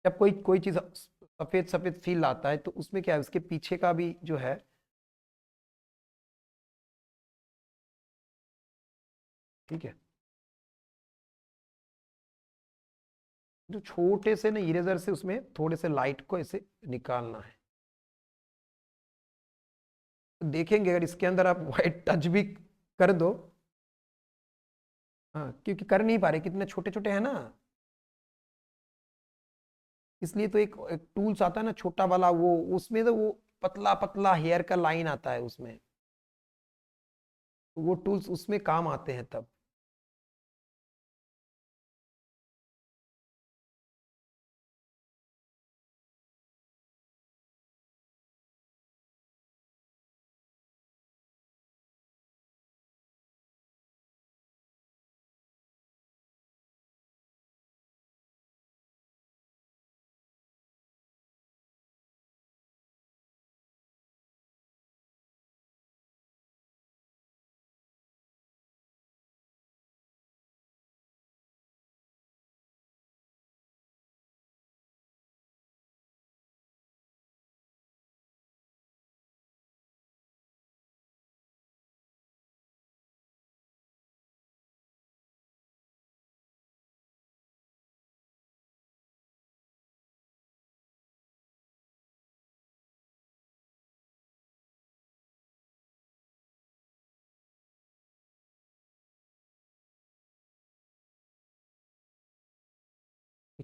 जब कोई कोई चीज सफेद सफेद फील आता है, तो उसमें क्या है, उसके पीछे का भी जो है, ठीक है। जो छोटे से ना इरेजर से उसमें थोड़े से लाइट को ऐसे निकालना है। तो देखेंगे अगर इसके अंदर आप व्हाइट टच भी कर दो। हाँ, क्योंकि कर नहीं पा रहे, कितने छोटे छोटे हैं ना। इसलिए तो एक टूल्स आता है ना छोटा वाला, वो उसमें तो वो पतला पतला हेयर का लाइन आता है उसमें। वो टूल्स उसमें काम आते हैं तब।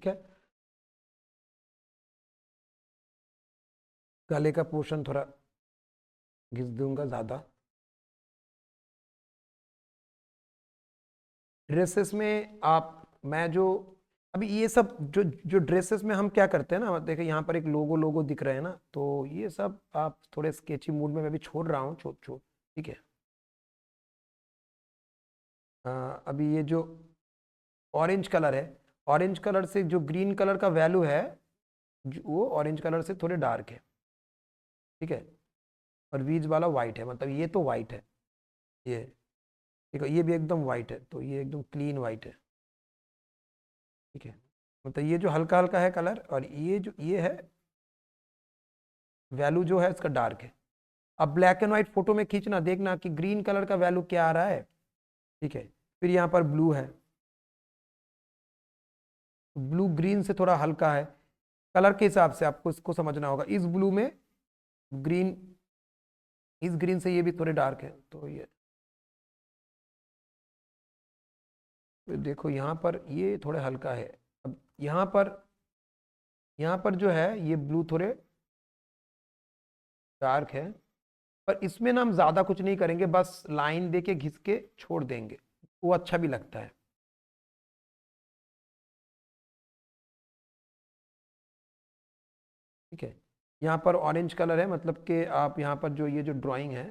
ठीक है। गले का पोर्शन थोड़ा घिस दूंगा ज्यादा। ड्रेसेस में आप, मैं जो अभी ये सब जो जो ड्रेसेस में हम क्या करते हैं ना, देखिए यहाँ पर एक लोगो लोगो दिख रहे हैं ना, तो ये सब आप थोड़े स्केची मूड में मैं भी छोड़ रहा हूँ, छोड़ छोड़, ठीक है। अभी ये जो ऑरेंज कलर है, ऑरेंज कलर से जो ग्रीन कलर का वैल्यू है, वो ऑरेंज कलर से थोड़े डार्क है, ठीक है। और बीच वाला वाइट है, मतलब ये तो वाइट है, ये ठीक है, ये भी एकदम वाइट है, तो ये एकदम क्लीन वाइट है, ठीक है। मतलब ये जो हल्का हल्का है कलर, और ये जो ये है वैल्यू जो है इसका डार्क है। अब ब्लैक एंड व्हाइट फोटो में खींचना, देखना कि ग्रीन कलर का वैल्यू क्या आ रहा है, ठीक है। फिर यहाँ पर ब्लू है, ब्लू ग्रीन से थोड़ा हल्का है, कलर के हिसाब से आपको इसको समझना होगा। इस ब्लू में ग्रीन, इस ग्रीन से ये भी थोड़े डार्क है, तो ये देखो यहाँ पर ये थोड़े हल्का है। अब यहाँ पर जो है ये ब्लू थोड़े डार्क है, पर इसमें ना हम ज्यादा कुछ नहीं करेंगे, बस लाइन देके घिस के छोड़ देंगे, वो अच्छा भी लगता है। ठीक है, यहाँ पर ऑरेंज कलर है, मतलब कि आप यहाँ पर जो ये जो ड्राइंग है,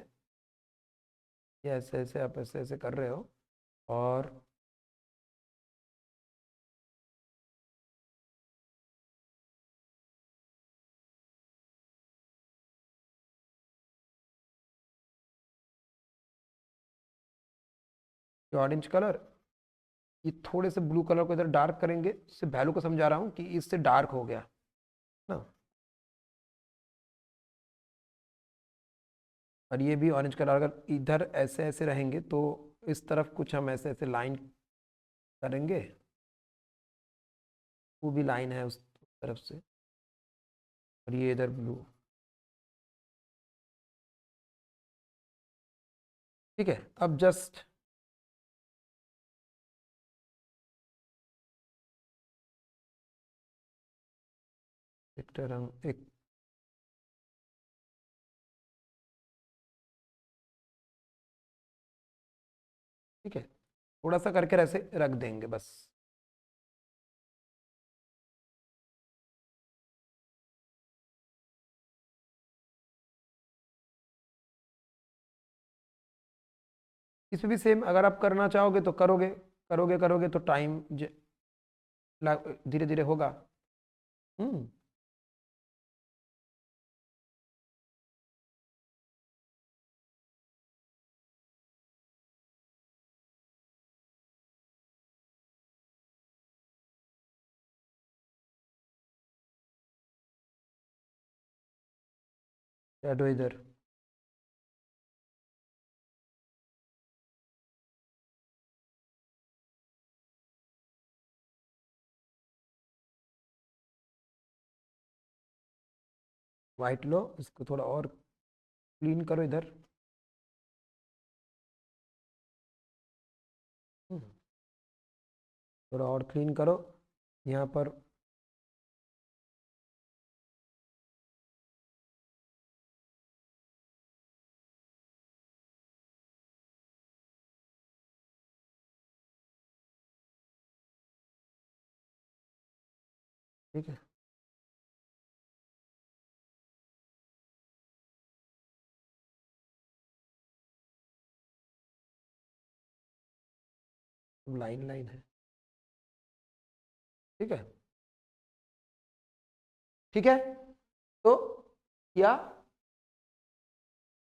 ये ऐसे ऐसे आप ऐसे ऐसे कर रहे हो, और ये ऑरेंज कलर, ये थोड़े से ब्लू कलर को इधर डार्क करेंगे, इससे वैल्यू को समझा रहा हूँ कि इससे डार्क हो गया ना। और ये भी ऑरेंज कलर, अगर इधर ऐसे ऐसे रहेंगे तो इस तरफ कुछ हम ऐसे ऐसे लाइन करेंगे, वो भी लाइन है उस तरफ से, और ये इधर ब्लू, ठीक है। अब जस्ट एक रंग एक, ठीक है, थोड़ा सा करके ऐसे रख देंगे बस। इसमें भी सेम, अगर आप करना चाहोगे तो करोगे, करोगे करोगे तो टाइम धीरे धीरे होगा। हम्म। शैडो इधर, वाइट लो, इसको थोड़ा और क्लीन करो इधर। हम्म, थोड़ा और क्लीन करो यहाँ पर। ठीक है, लाइन लाइन है, ठीक है, ठीक है। तो या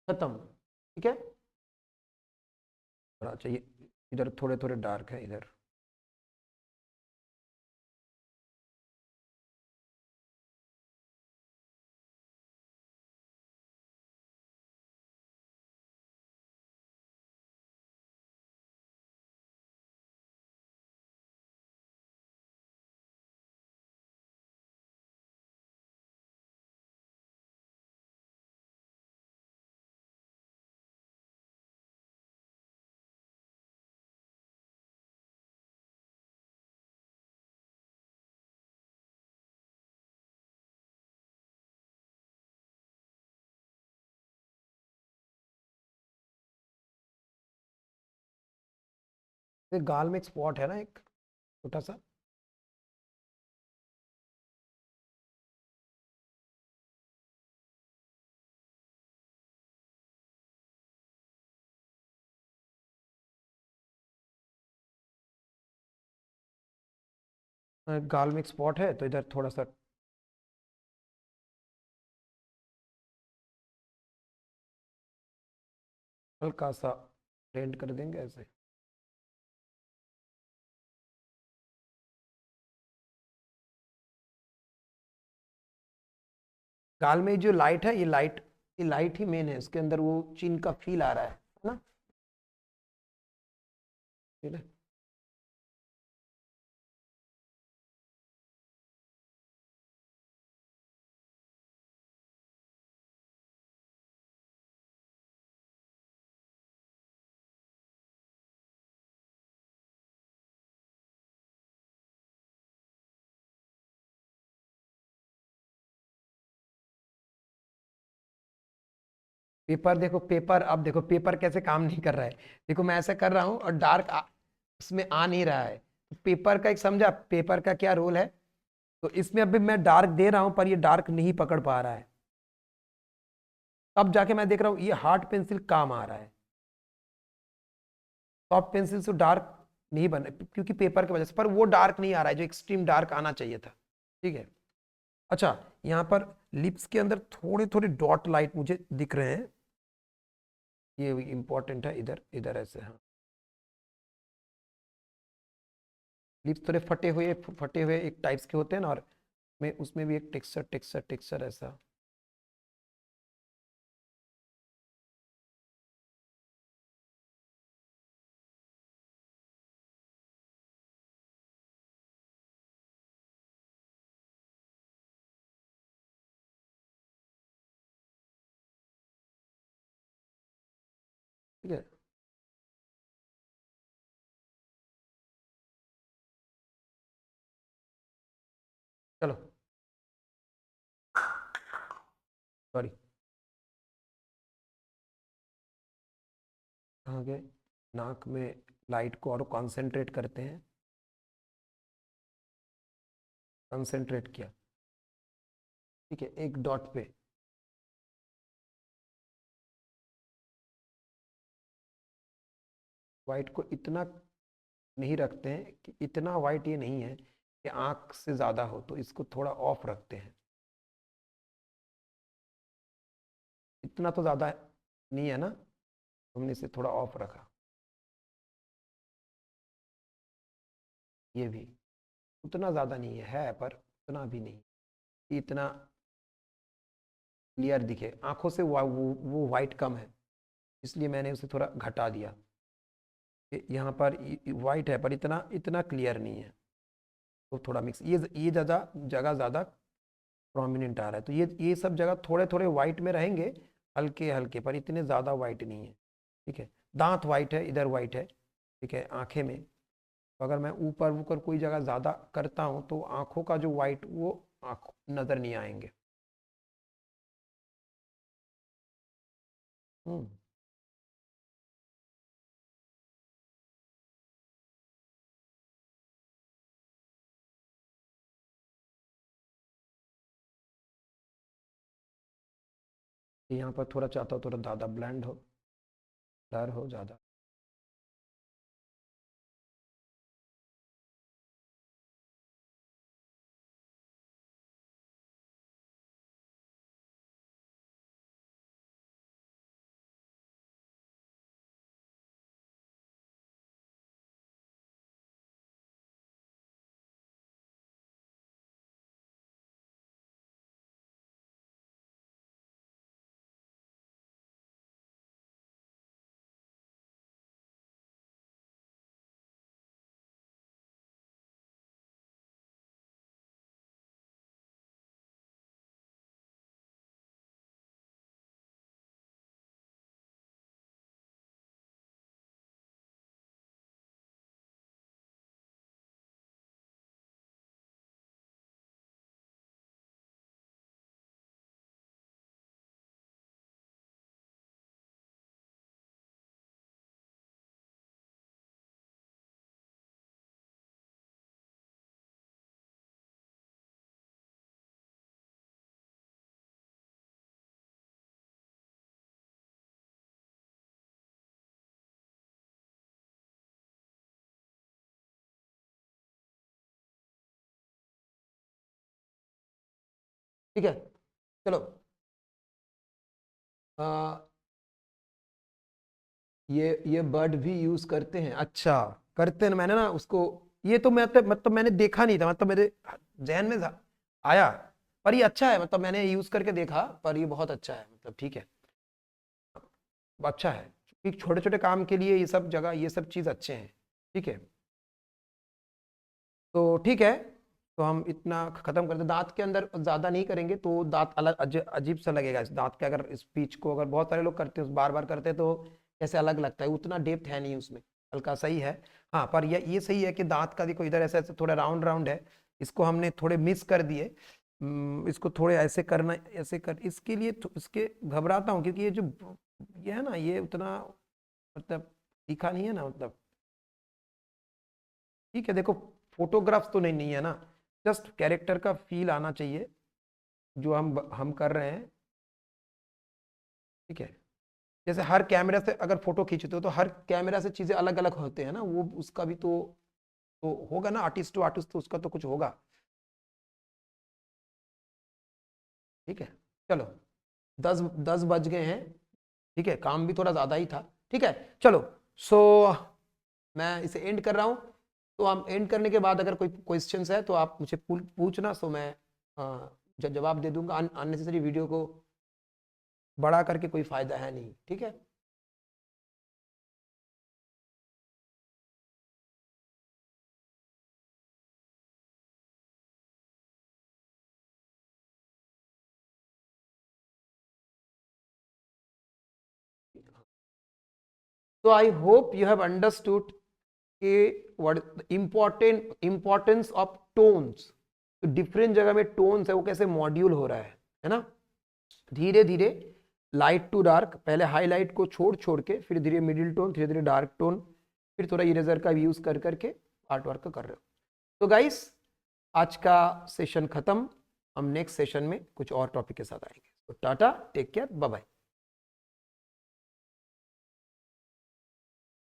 खत्म, ठीक है। थोड़ा चाहिए, इधर थोड़े थोड़े डार्क है इधर। तो गाल में एक स्पॉट है ना, एक छोटा सा। गाल में एक स्पॉट है तो इधर थोड़ा सा हल्का सा ब्लेंड कर देंगे ऐसे। गाल में जो लाइट है, ये लाइट ही मेन है, इसके अंदर वो चीन का फील आ रहा है ना। ठीक है। पेपर देखो, पेपर अब देखो पेपर कैसे काम नहीं कर रहा है। देखो मैं ऐसा कर रहा हूँ और डार्क इसमें आ नहीं रहा है। पेपर का एक समझा, पेपर का क्या रोल है। तो इसमें अभी मैं डार्क दे रहा हूं पर ये डार्क नहीं पकड़ पा रहा है। तब जाके मैं देख रहा हूं ये हार्ड पेंसिल काम आ रहा है। सॉफ्ट पेंसिल से डार्क नहीं बन क्योंकि पेपर की वजह से, पर वो डार्क नहीं आ रहा है जो एक्सट्रीम डार्क आना चाहिए था। ठीक है। अच्छा, यहाँ पर लिप्स के अंदर थोड़े थोड़े डॉट लाइट मुझे दिख रहे हैं। ये इंपॉर्टेंट है, इधर इधर ऐसे। हाँ, लिप्स थोड़े फटे हुए एक टाइप्स के होते हैं ना, और में उसमें भी एक टेक्सचर टेक्सचर टेक्सचर ऐसा। ठीक है। चलो, सॉरी, कहाँ गए। नाक में लाइट को और कॉन्सेंट्रेट करते हैं। कंसंट्रेट किया। ठीक है, एक डॉट पे। वाइट को इतना नहीं रखते हैं कि इतना वाइट ये नहीं है कि आंख से ज्यादा हो, तो इसको थोड़ा ऑफ रखते हैं। इतना तो ज्यादा नहीं है ना, हमने इसे थोड़ा ऑफ रखा। ये भी उतना ज्यादा नहीं है पर उतना भी नहीं कि इतना क्लियर दिखे आंखों से। वो वाइट कम है, इसलिए मैंने उसे थोड़ा घटा दिया। यहाँ पर वाइट है पर इतना इतना क्लियर नहीं है। तो थोड़ा मिक्स, ये ज़्यादा जगह ज़्यादा प्रोमिनेंट आ रहा है, तो ये सब जगह थोड़े थोड़े वाइट में रहेंगे, हल्के हल्के, पर इतने ज़्यादा वाइट नहीं है। ठीक है। दांत वाइट है, इधर वाइट है। ठीक है। आंखें में तो अगर मैं ऊपर ऊपर कोई जगह ज़्यादा करता हूँ तो आंखों का जो वाइट वो आँख नज़र नहीं आएंगे। हम्म। यहाँ पर थोड़ा चाहता हूँ थोड़ा ज़्यादा ब्लेंड हो, ब्लर हो ज़्यादा। ठीक है, चलो। आ, ये बर्ड भी यूज करते हैं, अच्छा करते हैं। मैंने ना उसको, ये तो मैं मतलब मैंने देखा नहीं था, मतलब मेरे जहन में आया, पर ये अच्छा है, मतलब मैंने यूज करके देखा, पर ये बहुत अच्छा है, मतलब ठीक है, अच्छा है। क्योंकि छोटे छोटे काम के लिए ये सब जगह, ये सब चीज अच्छे हैं। ठीक है, तो ठीक है, तो हम इतना खत्म करते, दांत के अंदर ज्यादा नहीं करेंगे, तो दांत अलग अजीब सा लगेगा इस दांत के, अगर स्पीच को अगर बहुत सारे लोग करते हैं, बार बार करते हैं, तो कैसे अलग लगता है, उतना डेप्थ है नहीं उसमें, हल्का सही है। हाँ, पर ये सही है कि दांत का देखो इधर ऐसे ऐसे थोड़ा राउंड राउंड है, इसको हमने थोड़े मिस कर दिए। इसको थोड़े ऐसे करना, ऐसे कर, इसके लिए इसके घबराता हूँ, क्योंकि ये है ना, ये उतना मतलब दिखा नहीं है ना, मतलब ठीक है, देखो फोटोग्राफ्स तो नहीं नहीं है ना, जस्ट कैरेक्टर का फील आना चाहिए जो हम कर रहे हैं। ठीक है, जैसे हर कैमरा से अगर फोटो खींचते हो, तो हर कैमरा से चीजें अलग अलग होते हैं ना, वो उसका भी तो होगा ना, आर्टिस्ट टू आर्टिस्ट तो उसका तो कुछ होगा। ठीक है, चलो, 10 10 बज गए हैं। ठीक है, काम भी थोड़ा ज्यादा ही था। ठीक है, चलो, सो मैं इसे एंड कर रहा हूं। तो हम एंड करने के बाद अगर कोई क्वेश्चंस है तो आप मुझे पूछना, सो मैं जवाब दे दूंगा। अननेसेसरी वीडियो को बड़ा करके कोई फायदा है नहीं। ठीक है, तो I hope you have understood के व्हाट इंपॉर्टेंस ऑफ टोन्स। तो डिफरेंट जगह में टोन्स है, वो कैसे मॉड्यूल हो रहा है ना, धीरे धीरे लाइट टू डार्क, पहले हाईलाइट को छोड़ छोड़ के, फिर धीरे मिडिल टोन, धीरे धीरे डार्क टोन, फिर थोड़ा इरेजर का यूज कर करके आर्ट वर्क कर रहे हो। तो गाइस, आज का सेशन खत्म, हम नेक्स्ट सेशन में कुछ और टॉपिक के साथ आएंगे। तो tata, take care, bye bye.